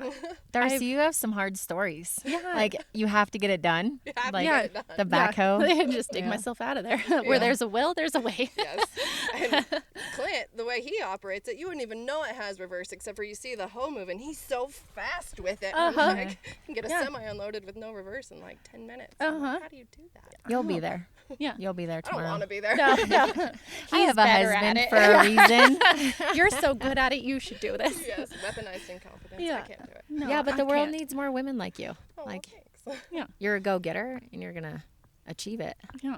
Speaker 2: Darcy, you have some hard stories.
Speaker 1: Yeah.
Speaker 2: Like you have to get it done.
Speaker 3: You have to
Speaker 2: Like
Speaker 3: get it done.
Speaker 2: the backhoe.
Speaker 1: Yeah. Just dig
Speaker 2: Yeah.
Speaker 1: myself out of there. Where there's a will, there's a way.
Speaker 3: Yes. And Clint, the way he operates it, you wouldn't even know it has reverse except for you see the hoe moving. He's so fast with it.
Speaker 1: Uh-huh.
Speaker 3: I'm like, you can get a
Speaker 1: Yeah.
Speaker 3: semi unloaded with no reverse in like 10 minutes. I'm like,
Speaker 1: Uh-huh.
Speaker 3: how do you do that?
Speaker 2: You'll be there.
Speaker 1: Yeah.
Speaker 2: You'll be there
Speaker 3: I don't
Speaker 2: tomorrow.
Speaker 3: want to be there.
Speaker 1: No, no.
Speaker 2: I have a
Speaker 1: better at
Speaker 2: husband
Speaker 1: it.
Speaker 2: for a reason.
Speaker 1: You're so good at it. You should do this.
Speaker 3: Yes, weaponized incompetence.
Speaker 1: Yeah.
Speaker 3: I can't do it.
Speaker 1: No,
Speaker 2: yeah, but the
Speaker 1: I
Speaker 2: world
Speaker 1: can't.
Speaker 2: needs more women like you.
Speaker 3: Oh,
Speaker 2: Like
Speaker 3: well, thanks.
Speaker 2: you're a go-getter and you're gonna achieve it,
Speaker 1: Yeah.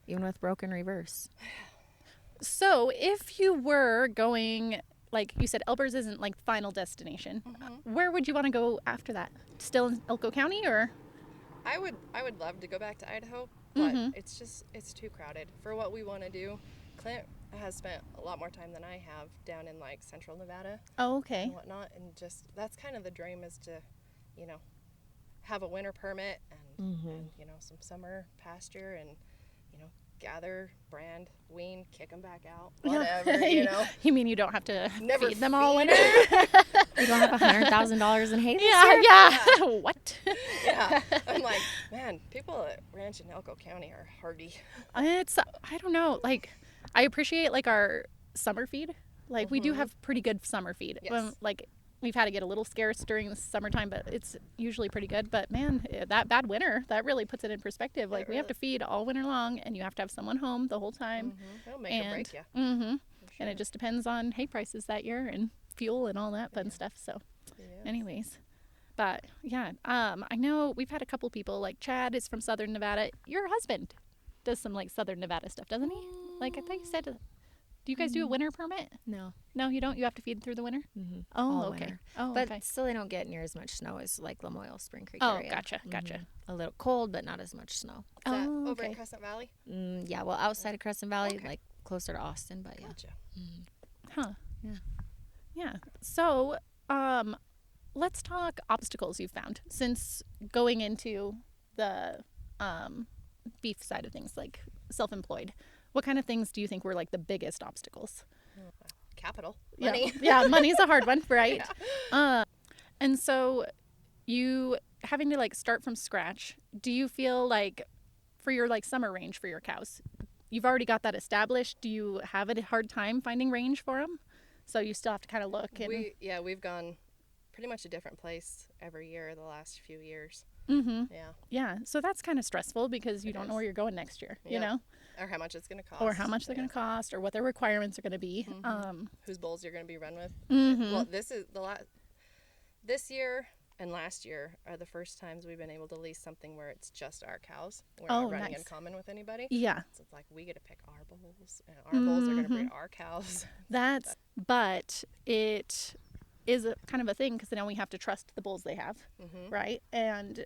Speaker 2: even with broken reverse.
Speaker 1: So if you were going, like you said, Elbers isn't like final destination. Where would you want to go after that? Still in Elko County or?
Speaker 3: I would love to go back to Idaho, but it's too crowded for what we want to do. Clint has spent a lot more time than I have down in like central Nevada
Speaker 1: Okay.
Speaker 3: and whatnot, and just that's kind of the dream, is to, you know, have a winter permit and you know, some summer pasture, and, you know, gather, brand, wean, kick them back out, whatever, you know.
Speaker 1: You mean you don't have to
Speaker 3: Never
Speaker 1: feed them all
Speaker 3: feed
Speaker 1: winter?
Speaker 2: You don't have $100,000 in hay this
Speaker 1: Yeah,
Speaker 2: year?
Speaker 1: yeah. What?
Speaker 3: Yeah, I'm like, man, people at ranch in Elko County are hardy.
Speaker 1: It's, I don't know, like, I appreciate like our summer feed. Like we do have pretty good summer feed.
Speaker 3: Yes.
Speaker 1: Like we've had to get a little scarce during the summertime, but it's usually pretty good. But man, that bad winter, that really puts it in perspective. Like we have to feed all winter long, and you have to have someone home the whole time.
Speaker 3: It'll make or break you.
Speaker 1: And it just depends on hay prices that year and fuel and all that fun stuff. So anyways, but yeah, I know we've had a couple people, like Chad is from Southern Nevada. Your husband does some like Southern Nevada stuff, doesn't he? Like I thought you said, do you guys do a winter permit?
Speaker 2: No.
Speaker 1: No, you don't. You have to feed through the winter.
Speaker 2: Mm-hmm.
Speaker 1: Oh,
Speaker 2: All
Speaker 1: okay.
Speaker 2: winter.
Speaker 1: Oh,
Speaker 2: But
Speaker 1: okay.
Speaker 2: still, they don't get near as much snow as like Lamoille, Spring Creek
Speaker 1: Oh,
Speaker 2: area.
Speaker 1: gotcha.
Speaker 2: A little cold, but not as much snow.
Speaker 3: Is that
Speaker 1: Oh,
Speaker 3: over
Speaker 1: okay.
Speaker 3: in Crescent Valley?
Speaker 2: Yeah, well, outside of Crescent Valley,
Speaker 3: Okay.
Speaker 2: like closer to Austin, but yeah.
Speaker 3: Gotcha.
Speaker 1: Huh.
Speaker 2: Yeah.
Speaker 1: Yeah. So, let's talk obstacles you've found since going into the beef side of things, like self-employed. What kind of things do you think were like the biggest obstacles?
Speaker 3: Capital. Money.
Speaker 1: Yeah, money's a hard one, right? And so you having to like start from scratch, do you feel like for your like summer range for your cows, you've already got that established? Do you have a hard time finding range for them? So you still have to kind of look. And
Speaker 3: We've gone pretty much a different place every year the last few years.
Speaker 1: Yeah, so that's kind of stressful because you don't know where you're going next year, you know?
Speaker 3: Or how much it's going to cost.
Speaker 1: Or how much they're going to cost, or what their requirements are going to be.
Speaker 3: Whose bulls you're going to be run with. Well, this is this year and last year are the first times we've been able to lease something where it's just our cows. We're not running in common with anybody.
Speaker 1: Yeah.
Speaker 3: So it's like we get to pick our bulls, and our bulls are going to breed our cows.
Speaker 1: But it is a, kind of a thing because now we have to trust the bulls they have, right? And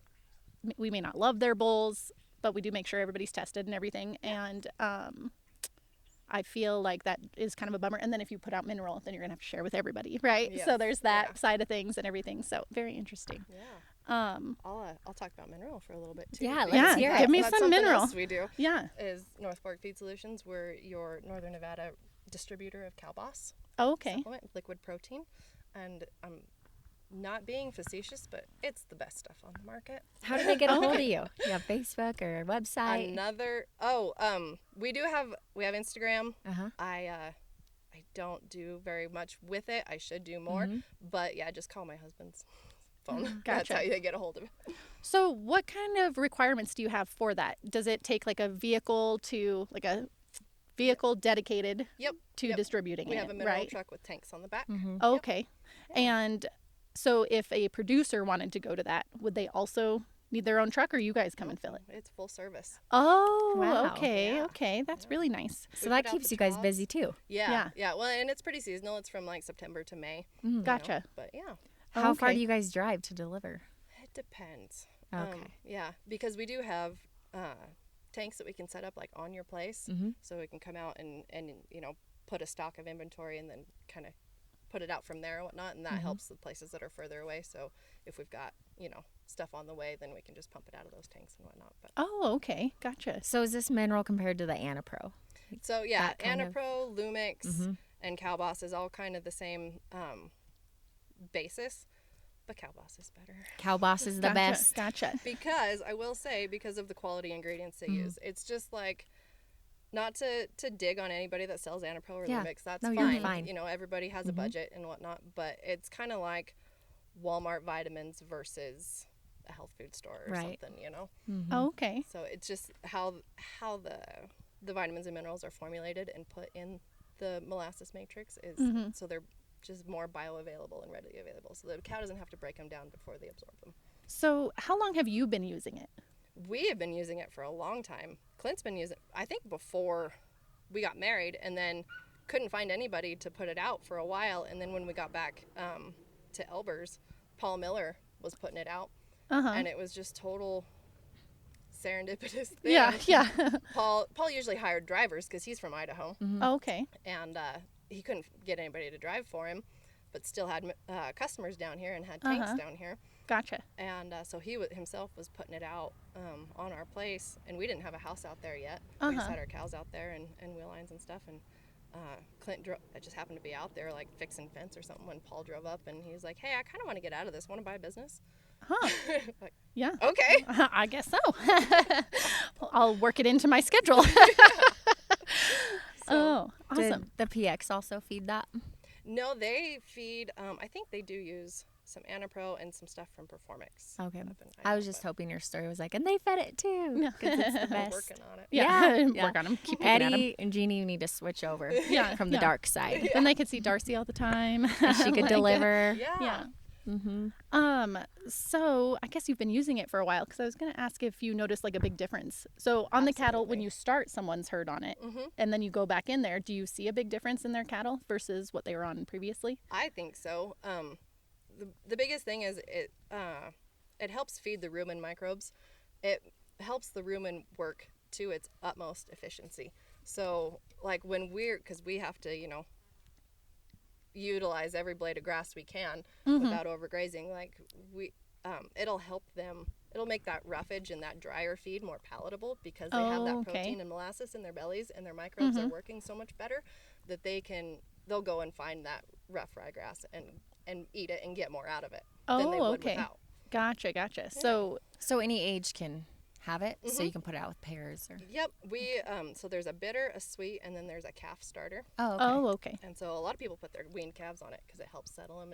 Speaker 1: we may not love their bulls, but we do make sure everybody's tested and everything. And I feel like that is kind of a bummer. And then if you put out mineral, then you're gonna have to share with everybody, right?
Speaker 3: Yes.
Speaker 1: So there's that side of things and everything. So very interesting.
Speaker 3: Yeah. I'll talk about mineral for a little bit too.
Speaker 2: Yeah,
Speaker 1: Yeah,
Speaker 2: let's hear
Speaker 1: give
Speaker 2: it.
Speaker 1: me
Speaker 3: That's
Speaker 1: some
Speaker 3: something
Speaker 1: mineral.
Speaker 3: else we do
Speaker 1: Yeah.
Speaker 3: is North Fork Feed Solutions. We're your Northern Nevada distributor of Cow Boss
Speaker 1: Oh, okay.
Speaker 3: supplement, liquid protein, and I'm not being facetious, but it's the best stuff on the market.
Speaker 2: How do they get a hold of you? You have Facebook or a website?
Speaker 3: We have Instagram.
Speaker 2: Uh-huh.
Speaker 3: I don't do very much with it. I should do more, but yeah, just call my husband's phone. That's
Speaker 1: Gotcha.
Speaker 3: how they get a hold of it.
Speaker 1: So what kind of requirements do you have for that? Does it take like a vehicle dedicated to distributing
Speaker 3: We
Speaker 1: it,
Speaker 3: have a mineral
Speaker 1: right?
Speaker 3: truck with tanks on the back.
Speaker 1: Okay. And so if a producer wanted to go to that, would they also need their own truck, or you guys come and fill it?
Speaker 3: It's full service.
Speaker 1: Oh,
Speaker 2: Wow.
Speaker 1: okay.
Speaker 3: Yeah.
Speaker 1: Okay. That's really nice.
Speaker 2: So
Speaker 3: We
Speaker 2: that
Speaker 3: put out
Speaker 2: keeps
Speaker 3: the
Speaker 2: you guys
Speaker 3: jobs.
Speaker 2: busy too.
Speaker 3: Yeah. Well, and it's pretty seasonal. It's from like September to May. you know,
Speaker 1: Gotcha.
Speaker 3: But yeah,
Speaker 2: How far
Speaker 1: Okay.
Speaker 2: do you guys drive to deliver?
Speaker 3: it depends.
Speaker 2: Okay.
Speaker 3: Yeah, because we do have tanks that we can set up like on your place, so we can come out and put a stock of inventory and then kind of put it out from there and whatnot, and that helps the places that are further away. So if we've got stuff on the way, then we can just pump it out of those tanks and whatnot. But
Speaker 1: Oh, okay. Gotcha.
Speaker 2: So is this mineral compared to the Anapro?
Speaker 3: so yeah,
Speaker 2: that kind of-
Speaker 3: Anapro, Lumix, and Cow Boss is all kind of the same basis, but Cow Boss is better.
Speaker 2: Cow Boss is the
Speaker 1: Gotcha.
Speaker 2: best.
Speaker 1: Gotcha.
Speaker 3: Because I will say, because of the quality ingredients they use, it's just like, not to dig on anybody that sells Anapro or
Speaker 2: Yeah.
Speaker 3: Lumix. That's
Speaker 2: No,
Speaker 3: fine.
Speaker 2: you're fine.
Speaker 3: Everybody has a budget and whatnot, but it's kind of like Walmart vitamins versus a health food store or
Speaker 2: Right.
Speaker 3: something.
Speaker 1: Oh, okay.
Speaker 3: So it's just how the vitamins and minerals are formulated and put in the molasses matrix is so they're just more bioavailable and readily available. So the cow doesn't have to break them down before they absorb them.
Speaker 1: So how long have you been using it?
Speaker 3: We have been using it for a long time. Clint's been using it, I think, before we got married, and then couldn't find anybody to put it out for a while. And then when we got back to Elbers, Paul Miller was putting it out, and it was just total serendipitous thing.
Speaker 1: Yeah.
Speaker 3: Paul usually hired drivers because he's from Idaho,
Speaker 1: Oh, okay.
Speaker 3: and he couldn't get anybody to drive for him, but still had customers down here and had tanks down here.
Speaker 1: Gotcha.
Speaker 3: And so he himself was putting it out on our place, and we didn't have a house out there yet.
Speaker 1: Uh-huh.
Speaker 3: We just had our cows out there and wheel lines and stuff. And Clint just happened to be out there like fixing fence or something when Paul drove up, and he was like, "Hey, I kind of want to get out of this. Want to buy a business?"
Speaker 1: Huh.
Speaker 3: Like,
Speaker 1: Yeah.
Speaker 3: okay.
Speaker 1: I guess so. I'll work it into my schedule. Oh, awesome.
Speaker 2: Did the PX also feed that?
Speaker 3: No, they feed. I think they do use some Anapro and some stuff from Performix.
Speaker 2: Okay.
Speaker 3: up in
Speaker 2: I was
Speaker 3: Idaho,
Speaker 2: just hoping your story was like, and they fed it too.
Speaker 1: Yeah.
Speaker 2: 'Cause it's the
Speaker 3: but we're
Speaker 2: best.
Speaker 3: working on it.
Speaker 1: Yeah.
Speaker 2: Yeah.
Speaker 1: Work on them. Keep picking at 'em.
Speaker 2: Eddie and Jeannie need to switch over
Speaker 1: Yeah.
Speaker 2: from the dark side.
Speaker 1: Then they could see Darci all the time.
Speaker 2: She could
Speaker 1: Like,
Speaker 2: deliver.
Speaker 3: Yeah.
Speaker 1: Yeah.
Speaker 2: Mm-hmm.
Speaker 1: So I guess you've been using it for a while, because I was going to ask if you noticed like a big difference. So on the cattle, when
Speaker 3: Absolutely.
Speaker 1: you start someone's herd on it, and then you go back in there, do you see a big difference in their cattle versus what they were on previously?
Speaker 3: I think so. The biggest thing is it helps feed the rumen microbes. It helps the rumen work to its utmost efficiency. So like because we have to, utilize every blade of grass we can without overgrazing, like it'll help them. It'll make that roughage and that drier feed more palatable because they have that protein and molasses in their bellies, and their microbes are working so much better that they'll go and find that rough ryegrass and eat it and get more out of it than they would without.
Speaker 1: Gotcha.
Speaker 2: So any age can have it, so you can put it out with pairs. Or...
Speaker 3: Yep, we so there's a bitter, a sweet, and then there's a calf starter.
Speaker 2: Oh, okay.
Speaker 3: And so a lot of people put their weaned calves on it because it helps settle them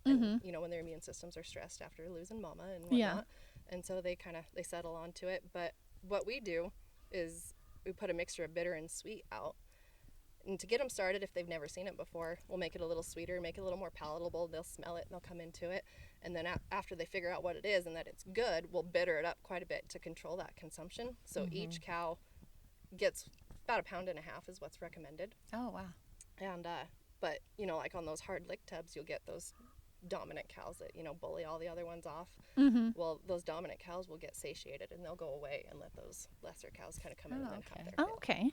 Speaker 3: and when their immune systems are stressed after losing mama and whatnot.
Speaker 1: Yeah.
Speaker 3: And so they settle onto it. But what we do is we put a mixture of bitter and sweet out. And to get them started, if they've never seen it before, we'll make it a little sweeter, make it a little more palatable. They'll smell it and they'll come into it. And then after they figure out what it is and that it's good, we'll bitter it up quite a bit to control that consumption. So each cow gets about 1.5 pounds is what's recommended.
Speaker 2: Oh, wow.
Speaker 3: And but like on those hard lick tubs, you'll get those dominant cows that bully all the other ones off. Well, those dominant cows will get satiated and they'll go away and let those lesser cows kind of come in and then have their fill.
Speaker 1: Okay.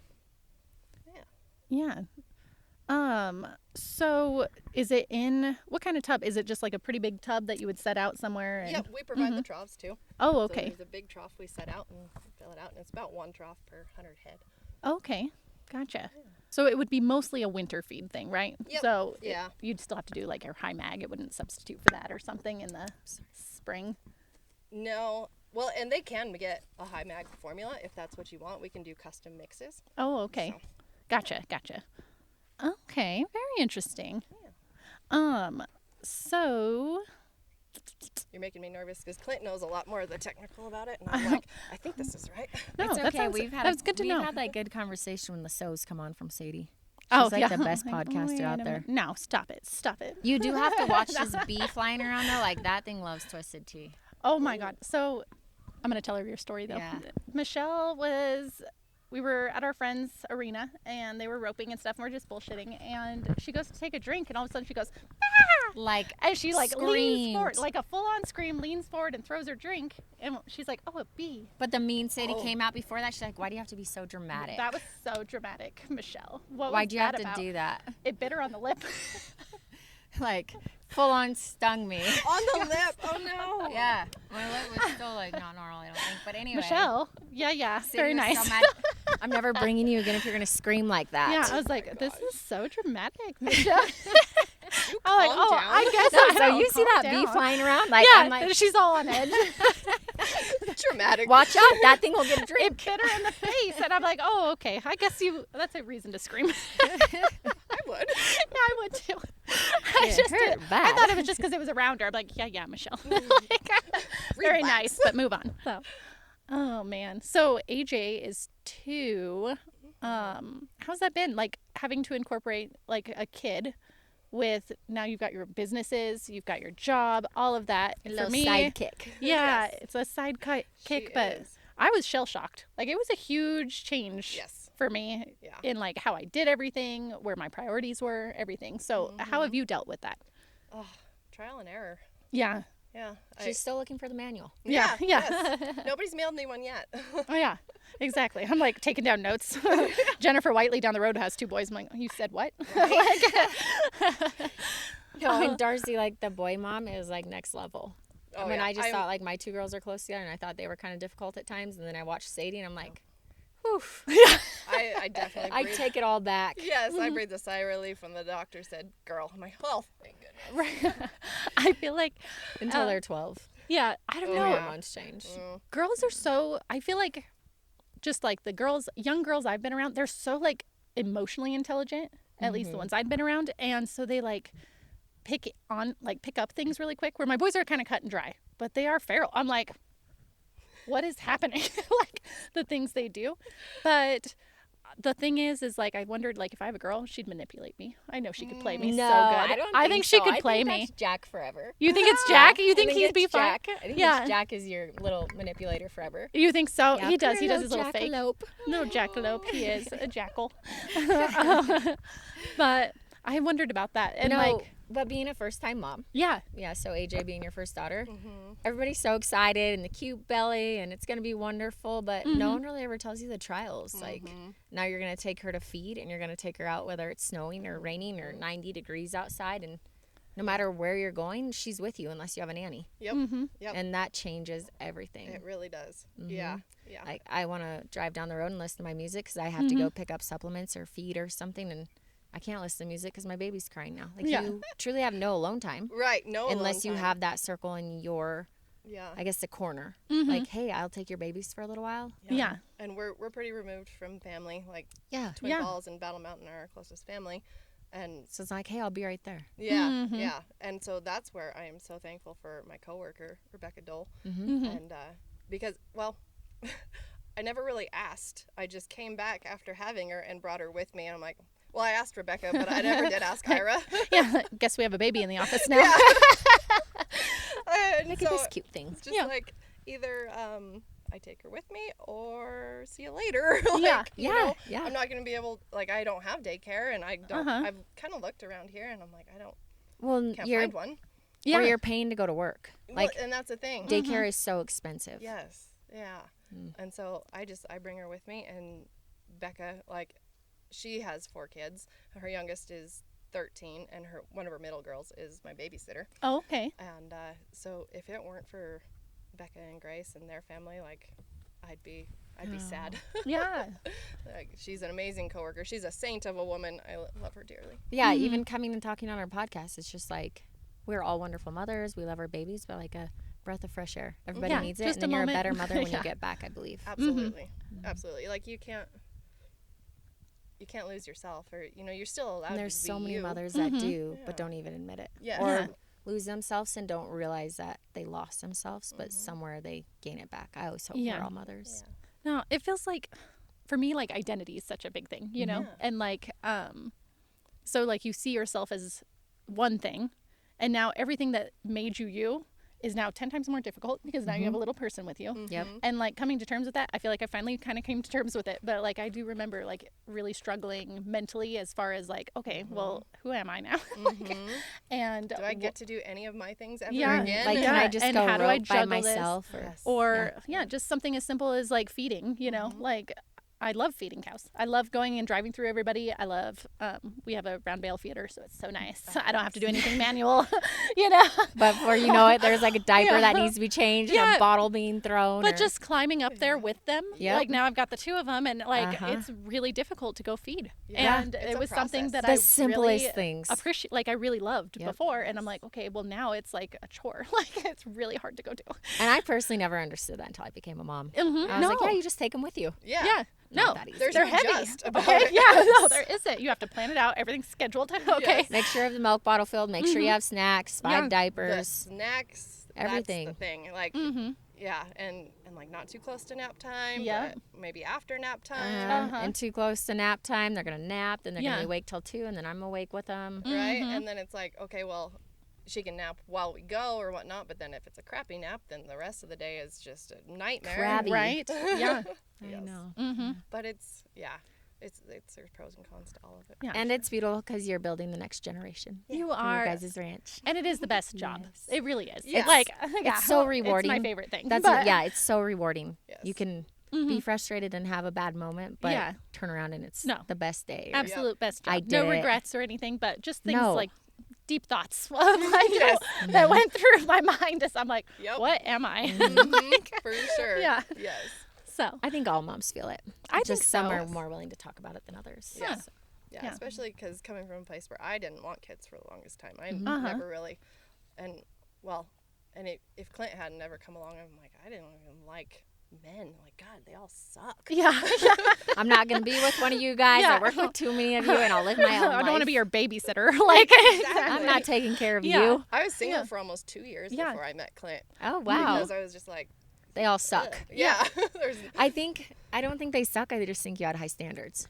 Speaker 3: Yeah.
Speaker 1: So is it in what kind of tub? Is it just like a pretty big tub that you would set out somewhere? And...
Speaker 3: Yep, we provide the troughs too.
Speaker 1: Oh,
Speaker 3: So
Speaker 1: okay.
Speaker 3: there's a big trough we set out and fill it out, and it's about 1 trough per 100 head.
Speaker 1: Okay. Gotcha. So it would be mostly a winter feed thing, right?
Speaker 3: Yep.
Speaker 1: So
Speaker 3: Yeah.
Speaker 1: you'd still have to do like your high mag. It wouldn't substitute for that or something in the spring.
Speaker 3: No. Well, and they can get a high mag formula if that's what you want. We can do custom mixes.
Speaker 1: Oh, okay.
Speaker 3: So.
Speaker 1: Gotcha. Okay, very interesting. So
Speaker 3: You're making me nervous because Clint knows a lot more of the technical about it, and I'm like, I think this is right.
Speaker 1: no,
Speaker 2: It's
Speaker 1: that
Speaker 2: okay.
Speaker 1: sounds,
Speaker 2: We've had
Speaker 1: that was good to know.
Speaker 2: We've had like good conversation when the sows come on from Sadie. She's
Speaker 1: Oh,
Speaker 2: like
Speaker 1: yeah.
Speaker 2: the best
Speaker 1: Like,
Speaker 2: podcaster
Speaker 1: wait
Speaker 2: out
Speaker 1: a
Speaker 2: there.
Speaker 1: minute. No, stop it.
Speaker 2: You do have to watch this bee flying around though. Like that thing loves Twisted Tea.
Speaker 1: Oh my God. So I'm going to tell her your story though.
Speaker 2: Yeah.
Speaker 1: Michelle we were at our friend's arena and they were roping and stuff and we're just bullshitting. And she goes to take a drink and all of a sudden she goes, ah!
Speaker 2: Like
Speaker 1: And she like leans
Speaker 2: screamed.
Speaker 1: forward, like a full on scream, leans forward and throws her drink. And she's like, oh, a bee.
Speaker 2: But the mean Sadie came out before that. She's like, why do you have to be so dramatic?
Speaker 1: That was so dramatic, Michelle. What
Speaker 2: Why'd
Speaker 1: was
Speaker 2: you have
Speaker 1: that
Speaker 2: to
Speaker 1: about?
Speaker 2: do that?
Speaker 1: It bit her on the lip.
Speaker 2: Like full on stung me.
Speaker 3: On the lip. Oh no.
Speaker 2: Yeah, my lip was still like not normal, I don't think. But anyway,
Speaker 1: Michelle. Yeah.
Speaker 2: Sadie
Speaker 1: Very
Speaker 2: was
Speaker 1: nice.
Speaker 2: so mad. I'm never bringing you again if you're gonna scream like that.
Speaker 1: Yeah, I was like, this is so dramatic, Michelle. I'm like,
Speaker 3: calm
Speaker 1: oh,
Speaker 3: down.
Speaker 1: I guess
Speaker 2: So
Speaker 1: I know,
Speaker 2: you see
Speaker 1: calm
Speaker 2: that bee
Speaker 1: down.
Speaker 2: flying around? Like,
Speaker 1: Yeah,
Speaker 2: I'm like,
Speaker 1: she's all on edge.
Speaker 3: Dramatic.
Speaker 2: watch out, that thing will get a drink.
Speaker 1: It bit her in the face, and I'm like, oh, okay. I guess that's a reason to scream.
Speaker 3: I would.
Speaker 1: Yeah, I would too.
Speaker 2: It hurt
Speaker 1: I
Speaker 2: bad.
Speaker 1: thought it was just because it was around her. I'm like, yeah, Michelle. Like, very
Speaker 3: Relax.
Speaker 1: nice, but move on. So, oh man. So AJ is 2. How's that been? Like having to incorporate like a kid with now you've got your businesses, you've got your job, all of that.
Speaker 2: A
Speaker 1: For
Speaker 2: little
Speaker 1: me,
Speaker 2: sidekick.
Speaker 1: yeah,
Speaker 3: Yes.
Speaker 1: it's a side kick,
Speaker 3: She
Speaker 1: but
Speaker 3: is.
Speaker 1: I was shell shocked. Like it was a huge change
Speaker 3: Yes.
Speaker 1: for me
Speaker 3: Yeah.
Speaker 1: in like how I did everything, where my priorities were, everything. So how have you dealt with that?
Speaker 3: Oh, trial and error.
Speaker 1: Yeah.
Speaker 3: Yeah.
Speaker 2: She's still looking for the manual.
Speaker 1: Yeah.
Speaker 3: Yes. Nobody's mailed me one yet.
Speaker 1: Oh, yeah, exactly. I'm like taking down notes. Jennifer Whiteley down the road has 2 boys. I'm like, you said what?
Speaker 2: No, and Darci, like the boy mom, is like next level.
Speaker 3: Oh,
Speaker 2: When
Speaker 3: yeah.
Speaker 2: I just thought like my 2 girls are close together, and I thought they were kind of difficult at times, and then I watched Sadie, and I'm like, whew.
Speaker 3: I definitely
Speaker 2: I
Speaker 3: breathed.
Speaker 2: take it all back.
Speaker 3: Yes, I breathed a sigh of relief when the doctor said, girl. I'm like, oh, thank goodness.
Speaker 1: Right. I feel like,
Speaker 2: Until they're 12.
Speaker 1: yeah, I don't
Speaker 3: Oh,
Speaker 1: know.
Speaker 3: yeah.
Speaker 2: Hormones change.
Speaker 1: Girls are so, I feel like just like the girls, young girls I've been around, they're so like emotionally intelligent, at least the ones I'd been around. And so they like pick up things really quick, where my boys are kind of cut and dry, but they are feral. I'm like, what is happening? Like the things they do. But the thing is like, I wondered, like, if I have a girl, she'd manipulate me. I know she could play me
Speaker 2: No,
Speaker 1: so good.
Speaker 2: I don't.
Speaker 1: I think she
Speaker 2: so.
Speaker 1: could
Speaker 2: I
Speaker 1: play
Speaker 2: think
Speaker 1: me.
Speaker 2: That's Jack forever.
Speaker 1: You think it's Jack? You
Speaker 2: I
Speaker 1: think he'd
Speaker 2: it's
Speaker 1: be fine?
Speaker 2: Jack. I think
Speaker 1: Yeah.
Speaker 2: it's Jack is your little manipulator forever.
Speaker 1: You think so?
Speaker 2: Yeah,
Speaker 1: He does. He does
Speaker 2: poor
Speaker 1: his little fake.
Speaker 2: jackalope.
Speaker 1: No, jackalope. He is a jackal. But I wondered about that. And
Speaker 2: No,
Speaker 1: like,
Speaker 2: but being a first-time mom,
Speaker 1: yeah.
Speaker 2: so AJ being your first daughter, everybody's so excited and the cute belly and it's gonna be wonderful, but no one really ever tells you the trials. Like now you're gonna take her to feed and you're gonna take her out whether it's snowing or raining or 90 degrees outside, and no matter where you're going, she's with you unless you have a nanny,
Speaker 3: Yep. Yep.
Speaker 2: and that changes everything.
Speaker 3: It really does. Yeah. Yeah.
Speaker 2: Like I want to drive down the road and listen to my music because I have to go pick up supplements or feed or something, and I can't listen to music because my baby's crying now. Like
Speaker 1: Yeah.
Speaker 2: you truly have no alone time
Speaker 3: Right. No.
Speaker 2: unless you
Speaker 3: alone time.
Speaker 2: have that circle in your,
Speaker 3: Yeah.
Speaker 2: I guess, the corner. Like, hey, I'll take your babies for a little while.
Speaker 1: Yeah.
Speaker 3: And we're pretty removed from family. Like
Speaker 2: Yeah.
Speaker 3: Twin
Speaker 1: Yeah.
Speaker 3: Falls and Battle Mountain are our closest family. And
Speaker 2: So it's like, hey, I'll be right there.
Speaker 3: yeah, yeah. And so that's where I am so thankful for my coworker, Rebecca Dole. And because, well, I never really asked. I just came back after having her and brought her with me. And I'm like, well, I asked Rebecca, but I never did ask Ira.
Speaker 1: Yeah. Guess we have a baby in the office now.
Speaker 3: And
Speaker 2: Look
Speaker 3: so
Speaker 2: at this cute thing.
Speaker 3: it's just
Speaker 1: Yeah.
Speaker 3: like either I take her with me or see you later. Like,
Speaker 1: Yeah.
Speaker 3: you know,
Speaker 2: Yeah.
Speaker 3: I'm not going to be able, like, I don't have daycare, and I don't, I've kind of looked around here and I'm like,
Speaker 2: Well,
Speaker 3: can't
Speaker 2: you're
Speaker 3: find one.
Speaker 1: Yeah.
Speaker 2: or you're paying to go to work. Like
Speaker 3: Well, and that's the thing.
Speaker 2: daycare is so expensive.
Speaker 3: Yes. Yeah. And so I bring her with me, and Becca, like, she has 4 kids. Her youngest is 13, and one of her middle girls is my babysitter.
Speaker 1: Oh, okay.
Speaker 3: And so if it weren't for Becca and Grace and their family, like, I'd be sad.
Speaker 1: Yeah.
Speaker 3: Like, she's an amazing coworker. She's a saint of a woman. I love her dearly.
Speaker 2: Yeah, even coming and talking on our podcast, it's just like we're all wonderful mothers. We love our babies, but like a breath of fresh air. Everybody
Speaker 1: Yeah,
Speaker 2: needs it,
Speaker 1: just
Speaker 2: and then
Speaker 1: a
Speaker 2: you're a
Speaker 1: moment.
Speaker 2: better mother when
Speaker 1: Yeah.
Speaker 2: you get back, I believe.
Speaker 3: Absolutely. Absolutely. Like, you can't lose yourself, or, you know, you're still allowed
Speaker 2: And there's
Speaker 3: to be
Speaker 2: so many
Speaker 3: you.
Speaker 2: mothers that do, but don't even admit it.
Speaker 3: Yeah.
Speaker 2: Or
Speaker 1: Yeah.
Speaker 2: lose themselves and don't realize that they lost themselves, but somewhere they gain it back. I always hope
Speaker 1: Yeah.
Speaker 2: we're all mothers.
Speaker 1: No, it feels like, for me, like, identity is such a big thing, you know? And like, so like you see yourself as one thing, and now everything that made you is now 10 times more difficult because now you have a little person with you.
Speaker 2: Yep.
Speaker 1: And like coming to terms with that, I feel like I finally kind of came to terms with it. But like I do remember like really struggling mentally as far as like, okay, well, who am I now? Like, and
Speaker 3: Do I get to do any of my things ever
Speaker 1: Yeah.
Speaker 3: again?
Speaker 2: Like, can I just
Speaker 1: and
Speaker 2: go
Speaker 1: how do I
Speaker 2: rope by
Speaker 1: juggle this?
Speaker 2: myself? Or,
Speaker 3: Yes.
Speaker 1: or just something as simple as like feeding, you know, like I love feeding cows. I love going and driving through everybody. I love, we have a round bale feeder, so it's so nice. I don't have to do anything manual, you know.
Speaker 2: But before you know it, there's like a diaper that needs to be changed,
Speaker 1: Yeah.
Speaker 2: a bottle being thrown.
Speaker 1: But
Speaker 2: or-
Speaker 1: just climbing up there with them,
Speaker 2: Yep.
Speaker 1: like now I've got the 2 of them, and like
Speaker 2: Uh-huh.
Speaker 1: it's really difficult to go feed.
Speaker 3: Yeah.
Speaker 1: And
Speaker 3: It's
Speaker 1: it
Speaker 3: a
Speaker 1: was something
Speaker 3: process.
Speaker 1: that
Speaker 2: the
Speaker 1: I
Speaker 2: simplest
Speaker 1: really
Speaker 2: things.
Speaker 1: appreciate, like I really loved
Speaker 2: Yep.
Speaker 1: before, and I'm like, okay, well now it's like a chore. Like it's really hard to go do.
Speaker 2: And I personally never understood that until I became a mom.
Speaker 1: Mhm.
Speaker 2: I was like,
Speaker 1: No.
Speaker 2: yeah, you just take them with you.
Speaker 3: Yeah.
Speaker 1: Yeah.
Speaker 2: Not
Speaker 1: No,
Speaker 2: that easy.
Speaker 3: There's
Speaker 1: they're
Speaker 3: no
Speaker 1: heavy.
Speaker 3: just about
Speaker 1: Okay.
Speaker 3: it.
Speaker 1: Yeah, no, there isn't. You have to plan it out. Everything's scheduled. Okay.
Speaker 3: Yes.
Speaker 2: Make sure you have the milk bottle filled. Make sure you have snacks, 5
Speaker 1: Yeah.
Speaker 3: The
Speaker 2: diapers.
Speaker 3: snacks,
Speaker 2: Everything.
Speaker 3: That's the thing. Like,
Speaker 1: Mhm.
Speaker 3: yeah, and like not too close to nap time.
Speaker 1: Yeah.
Speaker 3: But maybe after nap time.
Speaker 1: Uh-huh.
Speaker 2: And too close to nap time, they're gonna nap. Then they're
Speaker 1: Yeah.
Speaker 2: gonna be awake till 2, and then I'm awake with them.
Speaker 3: Right. And then it's like, okay, well, she can nap while we go or whatnot. But then if it's a crappy nap, then the rest of the day is just a nightmare.
Speaker 2: Crabby.
Speaker 1: Right. Yeah.
Speaker 2: I
Speaker 3: Yes.
Speaker 2: know.
Speaker 1: Mhm.
Speaker 3: But it's, yeah. there's pros and cons to all of it.
Speaker 1: Yeah.
Speaker 2: And it's beautiful because you're building the next generation.
Speaker 1: You
Speaker 2: For
Speaker 1: are.
Speaker 2: your guys' ranch.
Speaker 1: And it is the best job.
Speaker 2: Yes.
Speaker 1: It really is.
Speaker 3: Yes.
Speaker 1: It's like,
Speaker 2: It's so rewarding.
Speaker 1: It's my favorite thing.
Speaker 2: That's
Speaker 1: But-
Speaker 2: yeah, it's so rewarding.
Speaker 3: Yes.
Speaker 2: You can be frustrated and have a bad moment, but
Speaker 1: Yeah.
Speaker 2: turn around and it's
Speaker 1: No.
Speaker 2: the best day.
Speaker 1: Absolute best job.
Speaker 2: I did
Speaker 1: no
Speaker 2: it.
Speaker 1: regrets or anything, but just things
Speaker 2: No.
Speaker 1: like deep thoughts that went through my mind as I'm like,
Speaker 3: Yep.
Speaker 1: what am I?
Speaker 3: For sure.
Speaker 1: Yeah.
Speaker 3: Yes.
Speaker 1: So
Speaker 2: I think all moms feel it.
Speaker 1: I think
Speaker 2: Just some
Speaker 1: so.
Speaker 2: are more willing to talk about it than others.
Speaker 1: Yeah.
Speaker 3: Yeah,
Speaker 1: Yeah.
Speaker 3: especially because coming from a place where I didn't want kids for the longest time. I
Speaker 1: Uh-huh.
Speaker 3: never really, and if Clint hadn't never come along, I'm like, I didn't even like men. Like, God, they all suck.
Speaker 1: yeah.
Speaker 2: I'm not gonna be with one of you guys.
Speaker 1: Yeah.
Speaker 2: I work with too many of you, and I'll live my own
Speaker 1: I don't want
Speaker 2: life.
Speaker 1: to be your babysitter. Like,
Speaker 2: I'm not taking care of
Speaker 1: Yeah.
Speaker 2: you.
Speaker 3: I was single
Speaker 1: Yeah.
Speaker 3: for almost 2 years
Speaker 1: Yeah.
Speaker 3: before I met Clint.
Speaker 2: Oh wow,
Speaker 3: Because I was just like,
Speaker 2: they all suck.
Speaker 3: yeah. There's,
Speaker 2: I don't think they suck. I just think you had high standards.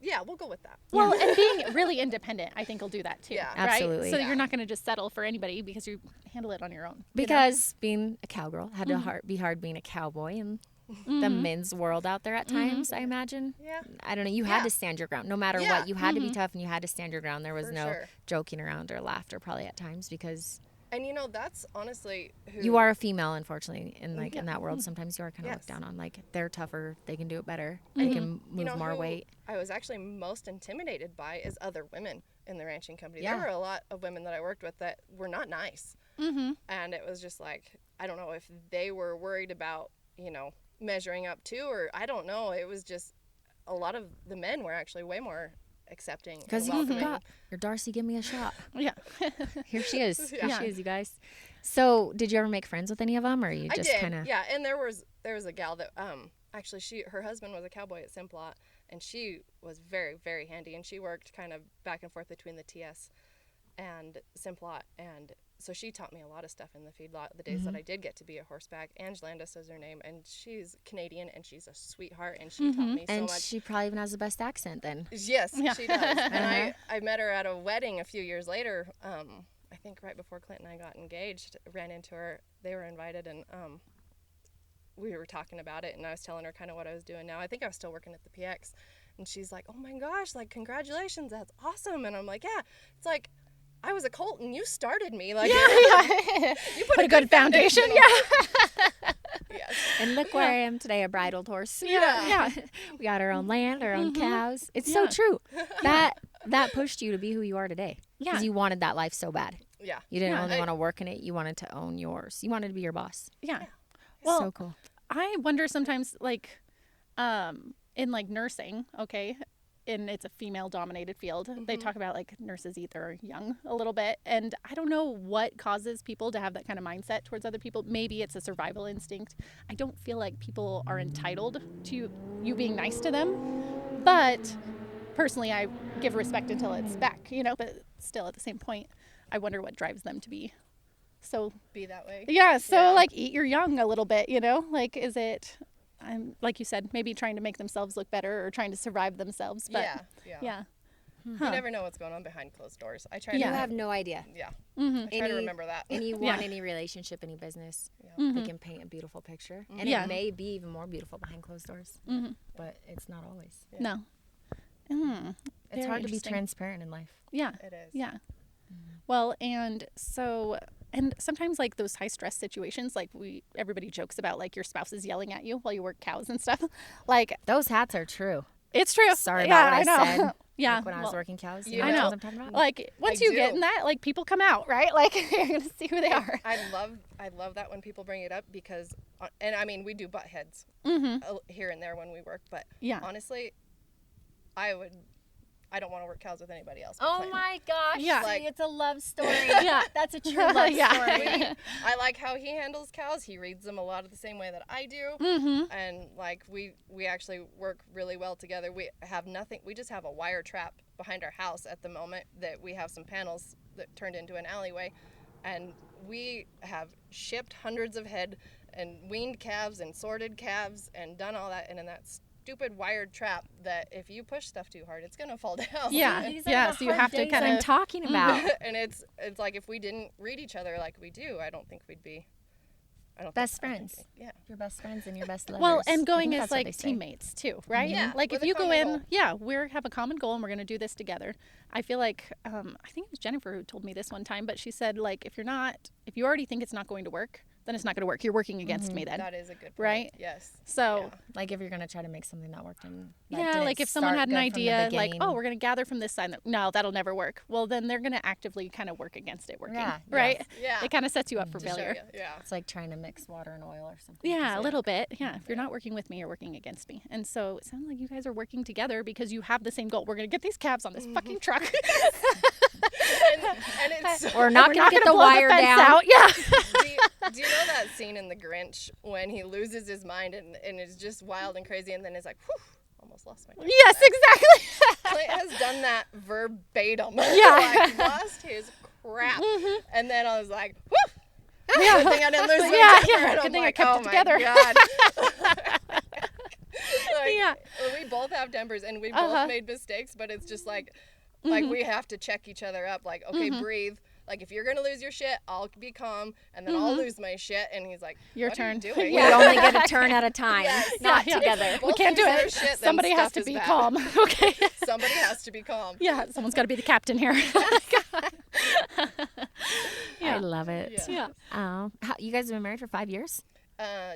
Speaker 3: yeah, we'll go with that.
Speaker 1: well, and being really independent, I think will do that too.
Speaker 3: Yeah.
Speaker 1: Right?
Speaker 2: Absolutely.
Speaker 1: So
Speaker 3: Yeah.
Speaker 1: you're not going to just settle for anybody because you handle it on your own.
Speaker 2: Because being a cowgirl had to be hard being a cowboy in the men's world out there at times, I imagine.
Speaker 3: Yeah.
Speaker 2: I don't know. You had
Speaker 3: Yeah.
Speaker 2: to stand your ground. No matter
Speaker 3: Yeah.
Speaker 2: what, you had to be tough and you had to stand your ground. There was
Speaker 3: For
Speaker 2: no
Speaker 3: sure.
Speaker 2: joking around or laughter probably at times because
Speaker 3: And that's honestly who
Speaker 2: you are a female, unfortunately, in like in that world. Sometimes you are kind of
Speaker 3: Yes.
Speaker 2: looked down on. Like they're tougher, they can do it better, they can move more
Speaker 3: who
Speaker 2: weight.
Speaker 3: I was actually most intimidated by is other women in the ranching company.
Speaker 2: Yeah.
Speaker 3: There were a lot of women that I worked with that were not nice.
Speaker 1: Mm-hmm.
Speaker 3: And it was just like, I don't know if they were worried about, measuring up too, or I don't know. It was just a lot of the men were actually way more accepting.
Speaker 2: Because
Speaker 3: and
Speaker 2: you
Speaker 3: welcoming.
Speaker 2: forgot your Darci, give me a shot.
Speaker 1: Yeah.
Speaker 2: Here she is. Here
Speaker 1: Yeah.
Speaker 2: she is, you guys. So, did you ever make friends with any of them, or you
Speaker 3: I
Speaker 2: just
Speaker 3: did,
Speaker 2: kind of?
Speaker 3: yeah. And there was a gal that actually her husband was a cowboy at Simplot, and she was very, very handy, and she worked kind of back and forth between the TS and Simplot, and so she taught me a lot of stuff in the feedlot the days that I did get to be a horseback. Ange Landis is her name, and she's Canadian, and she's a sweetheart, and she taught me so
Speaker 2: And
Speaker 3: much.
Speaker 2: she probably even has the best accent then.
Speaker 3: Yes,
Speaker 1: Yeah.
Speaker 3: she does. And I met her at a wedding a few years later. I think right before Clint and I got engaged, ran into her. They were invited, and we were talking about it, and I was telling her kind of what I was doing now. I think I was still working at the PX, and she's like, "Oh my gosh, like congratulations, that's awesome." And I'm like, "Yeah." It's like, I was a colt and you started me. Like, you put
Speaker 1: a good foundation.
Speaker 3: on
Speaker 1: Yeah.
Speaker 3: it. Yes.
Speaker 2: And look where I am today, a bridled horse.
Speaker 1: Yeah.
Speaker 2: We got our own land, our own cows. It's so true. That pushed you to be who you are today.
Speaker 1: Yeah.
Speaker 2: Because you wanted that life so bad.
Speaker 3: Yeah.
Speaker 2: You didn't
Speaker 1: Yeah.
Speaker 2: only want to work in it, you wanted to own yours. You wanted to be your boss.
Speaker 1: Yeah.
Speaker 2: Well,
Speaker 1: Well,
Speaker 2: so cool.
Speaker 1: I wonder sometimes, like, in like nursing, okay, and it's a female-dominated field. They talk about like nurses eat their young a little bit, and I don't know what causes people to have that kind of mindset towards other people. Maybe it's a survival instinct. I don't feel like people are entitled to you being nice to them, but personally, I give respect until it's back, But still, at the same point, I wonder what drives them to be so.
Speaker 3: Be that way.
Speaker 1: Yeah, so
Speaker 3: Yeah.
Speaker 1: like eat your young a little bit, Like, is it, like you said, maybe trying to make themselves look better or trying to survive themselves, but
Speaker 3: Yeah.
Speaker 1: yeah.
Speaker 3: You
Speaker 1: Huh.
Speaker 3: never know what's going on behind closed doors. I try
Speaker 2: You
Speaker 1: Yeah.
Speaker 3: to
Speaker 2: have no idea.
Speaker 3: yeah.
Speaker 1: Mm-hmm.
Speaker 3: I try to remember that.
Speaker 2: Anyone,
Speaker 1: Yeah.
Speaker 2: any relationship, any business,
Speaker 3: Yeah.
Speaker 2: they can paint a beautiful picture. And
Speaker 1: Yeah.
Speaker 2: it may be even more beautiful behind closed doors.
Speaker 1: Mm-hmm.
Speaker 2: But it's not always.
Speaker 1: No. Mm.
Speaker 2: It's
Speaker 1: Very
Speaker 2: hard to be
Speaker 1: interesting.
Speaker 2: transparent in life.
Speaker 1: Yeah.
Speaker 3: It is.
Speaker 1: Yeah. Well, and sometimes like those high stress situations, like everybody jokes about like your spouse is yelling at you while you work cows and stuff. Like,
Speaker 2: Those hats are true.
Speaker 1: it's true.
Speaker 2: Sorry
Speaker 1: Yeah,
Speaker 2: about what I
Speaker 1: know.
Speaker 2: said.
Speaker 1: Yeah.
Speaker 2: Like when I was
Speaker 1: well,
Speaker 2: working cows.
Speaker 3: you
Speaker 2: You
Speaker 3: know.
Speaker 2: know
Speaker 1: I
Speaker 2: what
Speaker 1: know.
Speaker 2: I'm talking about?
Speaker 1: Like once
Speaker 3: I
Speaker 1: you get
Speaker 3: do.
Speaker 1: in that, like people come out, right? Like you're gonna see who they are.
Speaker 3: I love that when people bring it up because, and I mean, we do butt heads here and there when we work, but
Speaker 1: Yeah.
Speaker 3: honestly, I don't want to work cows with anybody else. but
Speaker 2: Oh
Speaker 3: Clint.
Speaker 2: my gosh.
Speaker 1: Yeah.
Speaker 2: See,
Speaker 3: Like-
Speaker 2: it's a love story.
Speaker 1: Yeah.
Speaker 2: That's a true love
Speaker 1: Yeah.
Speaker 2: story.
Speaker 3: I like how he handles cows. He reads them a lot of the same way that I do.
Speaker 1: Mm-hmm.
Speaker 3: And like we actually work really well together. We have nothing. We just have a wire trap behind our house at the moment that we have some panels that turned into an alleyway, and we have shipped hundreds of head and weaned calves and sorted calves and done all that, and in that stupid wired trap that if you push stuff too hard, it's gonna fall down.
Speaker 1: Yeah.
Speaker 2: These are
Speaker 1: Yeah.
Speaker 2: the
Speaker 1: So you
Speaker 2: hard
Speaker 1: have to
Speaker 2: days
Speaker 1: kind
Speaker 2: I'm
Speaker 1: of.
Speaker 2: talking about.
Speaker 3: And it's like if we didn't read each other like we do, I don't think we'd be I don't
Speaker 2: Best
Speaker 3: think, I think-
Speaker 2: friends.
Speaker 3: Yeah.
Speaker 2: Your best friends and your best lovers.
Speaker 1: Well, and
Speaker 2: I
Speaker 1: going
Speaker 2: think
Speaker 1: as
Speaker 2: that's what they
Speaker 1: like
Speaker 2: say.
Speaker 1: teammates too, right?
Speaker 3: Yeah,
Speaker 1: Like
Speaker 3: with
Speaker 1: if
Speaker 3: a
Speaker 1: you go
Speaker 3: common
Speaker 1: in,
Speaker 3: goal.
Speaker 1: yeah, we have a common goal and we're going to do this together. I feel like I think it was Jennifer who told me this one time, but she said like if you already think it's not going to work, then it's not going to work. You're working against me then.
Speaker 3: That is a good point.
Speaker 1: Right?
Speaker 3: Yes.
Speaker 1: So
Speaker 2: Like if you're gonna try to make something that worked and that
Speaker 1: yeah,
Speaker 2: didn't
Speaker 1: like if someone
Speaker 2: start
Speaker 1: had an
Speaker 2: good from the
Speaker 1: idea, like,
Speaker 2: beginning.
Speaker 1: oh, we're going to gather from this side. No, that'll never work. Well, then they're going to actively kind of work against it working,
Speaker 2: Yeah,
Speaker 1: right?
Speaker 3: Yeah.
Speaker 1: It kind of sets you up for
Speaker 3: To show
Speaker 1: failure.
Speaker 3: you, yeah.
Speaker 2: It's like trying to mix water and oil or something.
Speaker 1: Yeah, a little bit. Yeah, if you're not working with me, you're working against me. And so it sounds like you guys are working together because you have the same goal. We're going to get these calves on this fucking truck.
Speaker 3: And it's so,
Speaker 2: We're not
Speaker 1: We're
Speaker 2: gonna
Speaker 1: not
Speaker 2: get
Speaker 1: gonna
Speaker 2: the
Speaker 1: blow
Speaker 2: wire
Speaker 1: the fence
Speaker 2: down.
Speaker 1: out. Yeah.
Speaker 3: do you know that scene in The Grinch when he loses his mind and is just wild and crazy and then is like, whew, almost lost my temper.
Speaker 1: Yes, exactly.
Speaker 3: Clint has done that verbatim.
Speaker 1: Yeah.
Speaker 3: Like, lost his crap. And then I was like, whew.
Speaker 1: Yeah.
Speaker 3: Good thing I didn't lose my
Speaker 1: Yeah,
Speaker 3: temper.
Speaker 1: yeah.
Speaker 3: And
Speaker 1: Good
Speaker 3: I'm
Speaker 1: thing I
Speaker 3: like,
Speaker 1: kept
Speaker 3: oh
Speaker 1: it
Speaker 3: my
Speaker 1: together.
Speaker 3: God. Like,
Speaker 1: Yeah.
Speaker 3: we both have tempers and we
Speaker 1: Uh-huh.
Speaker 3: both made mistakes, but it's just like we have to check each other up. Like, okay, breathe. Like, if you're going to lose your shit, I'll be calm, and then I'll lose my shit. And he's like,
Speaker 1: Your
Speaker 3: what
Speaker 1: turn.
Speaker 3: Are you doing?
Speaker 2: We only get a turn at a time,
Speaker 3: Yes.
Speaker 2: not
Speaker 1: Yeah.
Speaker 2: together.
Speaker 1: We
Speaker 3: Both
Speaker 1: can't do
Speaker 3: lose their
Speaker 1: it.
Speaker 3: shit, then
Speaker 1: Somebody has
Speaker 3: stuff
Speaker 1: to
Speaker 3: is
Speaker 1: be
Speaker 3: bad.
Speaker 1: calm. Okay.
Speaker 3: Somebody has to be calm.
Speaker 1: Yeah, someone's got to be the captain here.
Speaker 2: I love it.
Speaker 1: Yeah.
Speaker 2: Oh, you guys have been married for 5 years?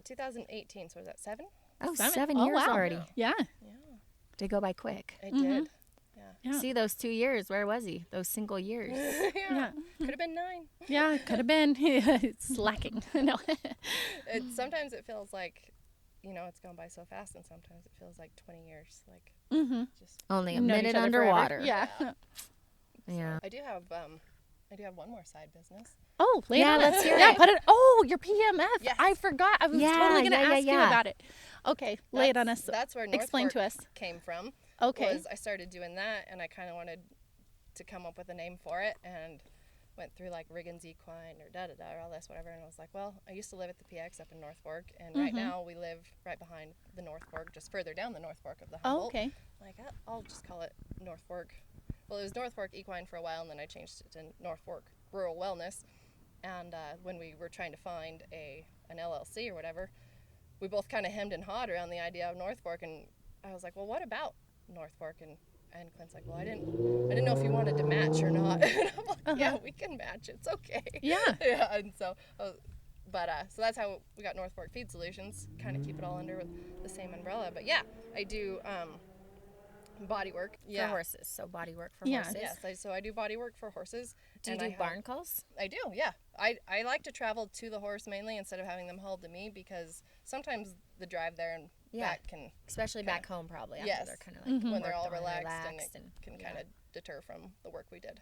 Speaker 3: 2018, so was that 7?
Speaker 2: Oh,
Speaker 1: Seven.
Speaker 2: 7
Speaker 1: Oh,
Speaker 2: years
Speaker 1: wow.
Speaker 2: already.
Speaker 1: Yeah.
Speaker 2: They go by quick.
Speaker 3: I did.
Speaker 1: Yeah.
Speaker 2: See those 2 years? Where was he? Those single years.
Speaker 1: Yeah.
Speaker 3: Could have been 9.
Speaker 1: Yeah, could have been. It's lacking. No.
Speaker 3: Sometimes it feels like, it's gone by so fast, and sometimes it feels like 20 years. Like, just.
Speaker 2: Only a
Speaker 1: Known each
Speaker 2: minute
Speaker 1: other forever.
Speaker 2: underwater.
Speaker 1: Yeah.
Speaker 2: Yeah.
Speaker 3: I do have one more side business.
Speaker 1: Oh, later.
Speaker 2: Yeah, let's hear
Speaker 1: Yeah,
Speaker 2: it.
Speaker 1: put it. Oh, your PMF.
Speaker 3: Yes.
Speaker 1: I forgot. I was
Speaker 2: Yeah,
Speaker 1: totally going to
Speaker 2: yeah,
Speaker 1: ask you
Speaker 2: yeah.
Speaker 1: about it. Okay, lay it on us.
Speaker 3: That's where
Speaker 1: Explain
Speaker 3: North
Speaker 1: to us.
Speaker 3: Fork came from.
Speaker 1: Okay.
Speaker 3: Was I started doing that, and I kind of wanted to come up with a name for it, and went through like Riggins Equine or or all this, whatever, and I was like, well, I used to live at the PX up in North Fork, and right now we live right behind the North Fork, just further down the North Fork of the Humboldt.
Speaker 1: Oh, okay.
Speaker 3: Like, I'll just call it North Fork. Well, it was North Fork Equine for a while, and then I changed it to North Fork Rural Wellness. And when we were trying to find an LLC or whatever, we both kind of hemmed and hawed around the idea of North Fork, and I was like, well, what about North Fork? And Clint's like, well, I didn't know if you wanted to match or not. And I'm like, yeah, we can match. It's okay.
Speaker 1: Yeah.
Speaker 3: Yeah. And so, so that's how we got North Fork Feed Solutions. Kind of keep it all under the same umbrella. But yeah, I do body work.
Speaker 2: For horses. So body work for
Speaker 1: Yeah.
Speaker 2: horses.
Speaker 3: Yes. So I do body work for horses.
Speaker 2: Do you
Speaker 3: and
Speaker 2: do
Speaker 3: I have-
Speaker 2: barn calls?
Speaker 3: I do, yeah. I like to travel to the horse mainly instead of having them hauled to me, because sometimes the drive there and back can,
Speaker 2: Especially back home probably after
Speaker 3: Yes.
Speaker 2: they're kind of like
Speaker 3: when they're all
Speaker 2: worked on,
Speaker 3: relaxed, and it can kind of deter from the work we did.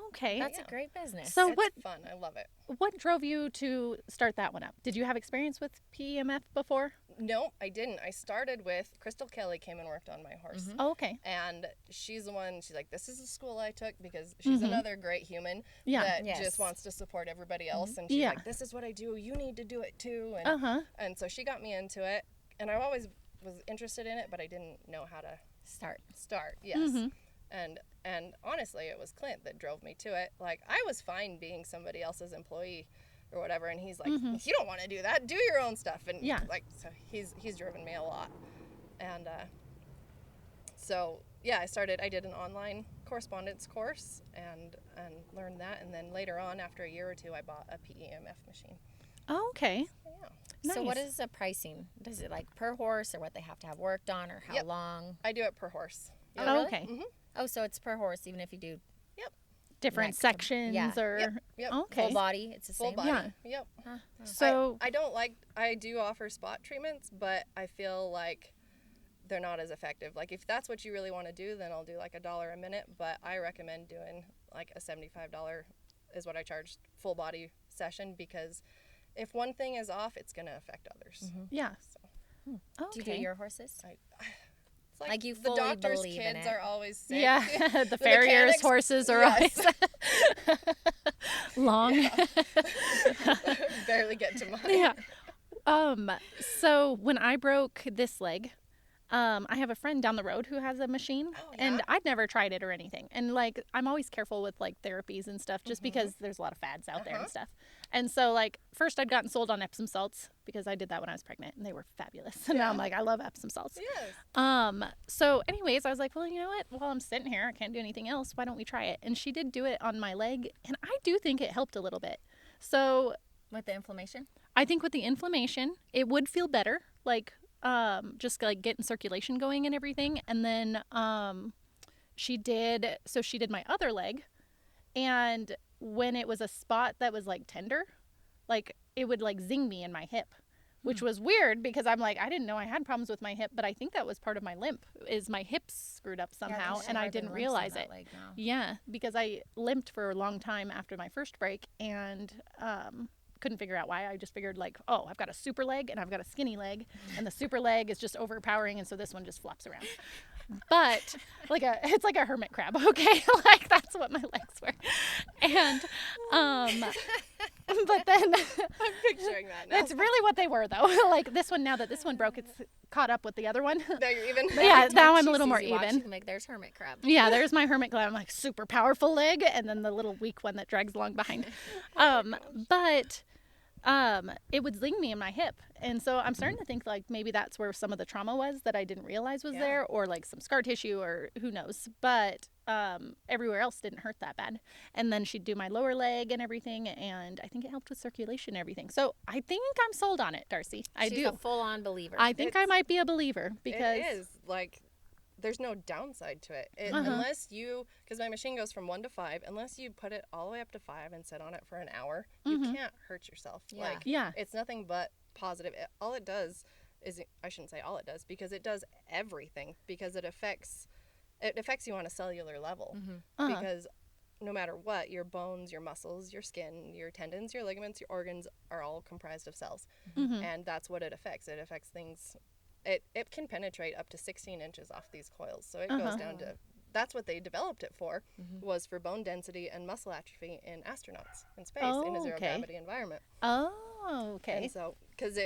Speaker 1: Okay.
Speaker 2: That's a great business.
Speaker 1: So
Speaker 3: It's
Speaker 1: what
Speaker 3: fun. I love it.
Speaker 1: what drove you to start that one up? Did you have experience with PEMF before?
Speaker 3: No, I didn't. I started with Crystal Kelly came and worked on my horse.
Speaker 1: Oh, okay.
Speaker 3: And she's the one, she's like, this is the school I took, because she's another great human that
Speaker 2: Yes.
Speaker 3: just wants to support everybody else. And she's
Speaker 1: Yeah.
Speaker 3: like, this is what I do. You need to do it too. And,
Speaker 1: Uh-huh.
Speaker 3: and so she got me into it. And I always was interested in it, but I didn't know how to
Speaker 2: start.
Speaker 3: yes. And honestly, it was Clint that drove me to it. Like, I was fine being somebody else's employee or whatever, and he's like, you don't want to do that, do your own stuff. And like, so he's driven me a lot. And so yeah, I did an online correspondence course and learned that, and then later on, after a year or two, I bought a PEMF machine.
Speaker 1: Oh, okay.
Speaker 3: Yeah.
Speaker 2: So what
Speaker 1: Nice.
Speaker 2: is the pricing? Does it like per horse or what they have to have worked on or how
Speaker 3: Yep.
Speaker 2: long?
Speaker 3: I do it per horse.
Speaker 2: Oh,
Speaker 1: Oh,
Speaker 2: really?
Speaker 1: okay.
Speaker 2: Oh, so it's per horse even if you do
Speaker 1: Different
Speaker 2: Next.
Speaker 1: sections
Speaker 2: Yeah.
Speaker 1: or
Speaker 3: Yep.
Speaker 1: okay.
Speaker 2: full body, it's the
Speaker 3: Full
Speaker 2: same.
Speaker 3: body.
Speaker 1: Yeah.
Speaker 3: Yep.
Speaker 1: So
Speaker 3: I do offer spot treatments, but I feel like they're not as effective. Like, if that's what you really want to do, then I'll do like $1 a minute, but I recommend doing like a $75 is what I charge full body session, because if one thing is off, it's going to affect others.
Speaker 1: yeah.
Speaker 3: So,
Speaker 2: Do you do
Speaker 1: Okay.
Speaker 2: your horses?
Speaker 3: it's like,
Speaker 2: Like, you
Speaker 3: the
Speaker 2: fully
Speaker 3: doctor's
Speaker 2: believe in
Speaker 3: kids
Speaker 2: it.
Speaker 3: are always sick.
Speaker 1: Yeah, the farrier's
Speaker 3: mechanics-
Speaker 1: horses are
Speaker 3: yes.
Speaker 1: always long.
Speaker 3: Barely get to mine.
Speaker 1: Yeah. So when I broke this leg, I have a friend down the road who has a machine, and I'd never tried it or anything. And like, I'm always careful with like therapies and stuff, just because there's a lot of fads out there and stuff. And so like, first I'd gotten sold on Epsom salts because I did that when I was pregnant, and they were fabulous. And now I'm like, I love Epsom salts.
Speaker 3: Yes.
Speaker 1: So anyways, I was like, well, you know what? While I'm sitting here, I can't do anything else. Why don't we try it? And she did do it on my leg, and I do think it helped a little bit. So
Speaker 2: With the inflammation?
Speaker 1: I think with the inflammation, it would feel better, like just like getting circulation going and everything. And then she did my other leg, and when it was a spot that was like tender, like it would like zing me in my hip, which was weird because I'm like, I didn't know I had problems with my hip, but I think that was part of my limp, is my hips screwed up somehow, and I didn't realize it. Yeah, because I limped for a long time after my first break, and couldn't figure out why. I just figured like, oh, I've got a super leg and I've got a skinny leg, and the super leg is just overpowering, and so this one just flops around. But it's like a hermit crab, okay? Like that's what my legs were. And but then
Speaker 3: I'm picturing that now.
Speaker 1: that's really what they were though. Like this one, now that this one broke, it's caught up with the other one.
Speaker 3: Now you're even.
Speaker 1: But yeah, now I'm a little more
Speaker 2: She
Speaker 1: even.
Speaker 2: can make theirs hermit crab.
Speaker 1: Yeah, there's my hermit crab. I'm like super powerful leg, and then the little weak one that drags along behind. But it would zing me in my hip, and so I'm starting to think like maybe that's where some of the trauma was that I didn't realize was there, or like some scar tissue, or who knows. But everywhere else didn't hurt that bad. And then she'd do my lower leg and everything, and I think it helped with circulation and everything. So I think I'm sold on it, Darci.
Speaker 2: She's a full-on believer.
Speaker 1: I think I might be a believer, because
Speaker 3: it is like, there's no downside to it, unless you, because my machine goes from 1 to 5, unless you put it all the way up to 5 and sit on it for an hour, you can't hurt yourself.
Speaker 2: Yeah.
Speaker 3: Like, it's nothing but positive. All it does is, I shouldn't say all it does, because it does everything, because it affects you on a cellular level, because no matter what, your bones, your muscles, your skin, your tendons, your ligaments, your organs are all comprised of cells, and that's what it affects. It affects things. It can penetrate up to 16 inches off these coils. So it goes down to, that's what they developed it for, was for bone density and muscle atrophy in astronauts in space, in a zero gravity environment.
Speaker 1: Oh, okay.
Speaker 3: And so, because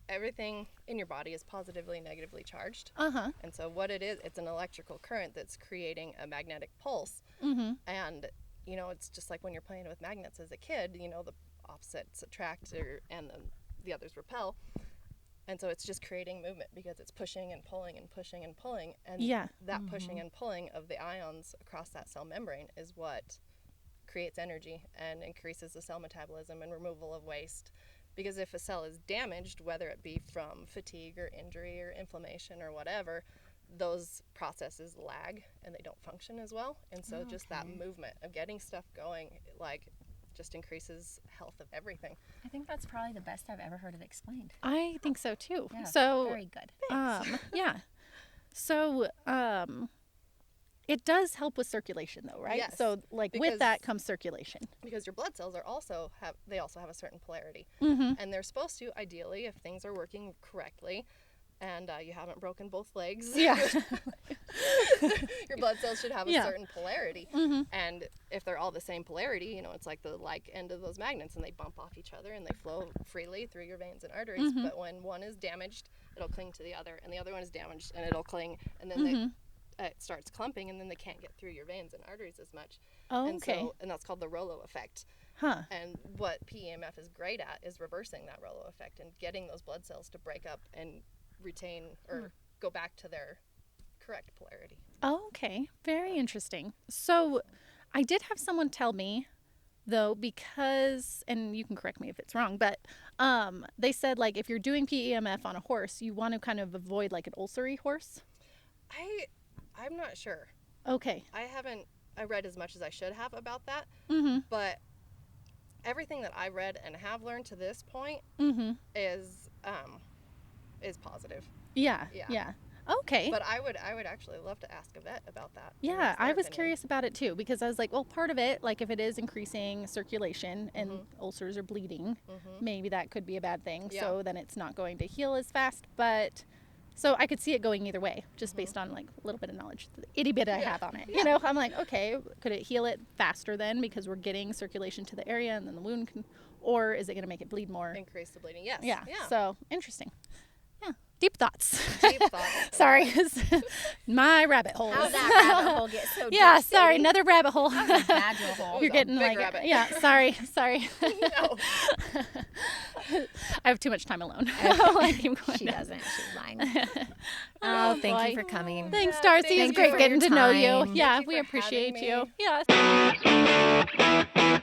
Speaker 3: everything in your body is positively, negatively charged. And so what it is, it's an electrical current that's creating a magnetic pulse. And, you know, it's just like when you're playing with magnets as a kid, you know, the opposites attract and the others repel. And so it's just creating movement, because it's pushing and pulling and pushing and pulling. And that pushing and pulling of the ions across that cell membrane is what creates energy and increases the cell metabolism and removal of waste. Because if a cell is damaged, whether it be from fatigue or injury or inflammation or whatever, those processes lag and they don't function as well. And so just that movement of getting stuff going, like, just increases health of everything.
Speaker 2: I think that's probably the best I've ever heard it explained.
Speaker 1: I think so too.
Speaker 2: Yeah,
Speaker 1: So
Speaker 2: very good.
Speaker 1: yeah. So it does help with circulation though, right?
Speaker 3: Yes,
Speaker 1: So like with
Speaker 3: because-
Speaker 1: that comes circulation.
Speaker 3: Because your blood cells also have a certain polarity. And they're supposed to, ideally, if things are working correctly, and you haven't broken both legs,
Speaker 1: Yeah.
Speaker 3: your blood cells should have a certain polarity. And if they're all the same polarity, you know, it's like the like end of those magnets, and they bump off each other and they flow freely through your veins and arteries. But when one is damaged, it'll cling to the other, and the other one is damaged and it'll cling, and then it starts clumping, and then they can't get through your veins and arteries as much.
Speaker 1: Okay.
Speaker 3: And that's called the Rollo effect. And what PEMF is great at is reversing that Rollo effect and getting those blood cells to break up and retain or go back to their correct polarity.
Speaker 1: Okay. Very interesting. So I did have someone tell me though, because, and you can correct me if it's wrong, but they said like if you're doing PEMF on a horse, you want to kind of avoid like an ulcery horse.
Speaker 3: I'm not sure.
Speaker 1: Okay.
Speaker 3: I read as much as I should have about that, but everything that I read and have learned to this point is positive.
Speaker 1: Yeah. Okay.
Speaker 3: But I would actually love to ask a vet about that.
Speaker 1: Yeah, I was curious about it too, because I was like, well, part of it, like if it is increasing circulation and ulcers are bleeding, maybe that could be a bad thing.
Speaker 3: Yeah.
Speaker 1: So then it's not going to heal as fast. But so I could see it going either way, just based on like a little bit of knowledge, the itty bit I have on it. You know, I'm like, okay, could it heal it faster then because we're getting circulation to the area and then the wound can, or is it going to make it bleed more?
Speaker 3: Increase the bleeding, yes.
Speaker 1: Yeah. So interesting. Yeah. Deep thoughts.
Speaker 3: Deep thoughts.
Speaker 1: Sorry. My rabbit hole.
Speaker 2: How'd that rabbit hole get so deep?
Speaker 1: Yeah, sorry,
Speaker 2: Sadie?
Speaker 1: another rabbit hole.
Speaker 2: Badger hole.
Speaker 1: You're getting
Speaker 3: big
Speaker 1: like,
Speaker 3: rabbit.
Speaker 1: yeah, sorry.
Speaker 3: No.
Speaker 1: I have too much time alone. I keep going
Speaker 2: She
Speaker 1: down.
Speaker 2: doesn't. She's lying. Oh, thank
Speaker 1: boy.
Speaker 2: you for coming.
Speaker 1: Thanks,
Speaker 3: Yeah,
Speaker 1: Darcy.
Speaker 3: thank
Speaker 1: It's
Speaker 3: you
Speaker 1: great
Speaker 2: for
Speaker 1: getting
Speaker 2: your
Speaker 1: to know you.
Speaker 2: time.
Speaker 1: Yeah,
Speaker 3: Thank you
Speaker 1: we
Speaker 3: for
Speaker 1: appreciate
Speaker 3: having
Speaker 1: you.
Speaker 3: me.
Speaker 1: Yeah.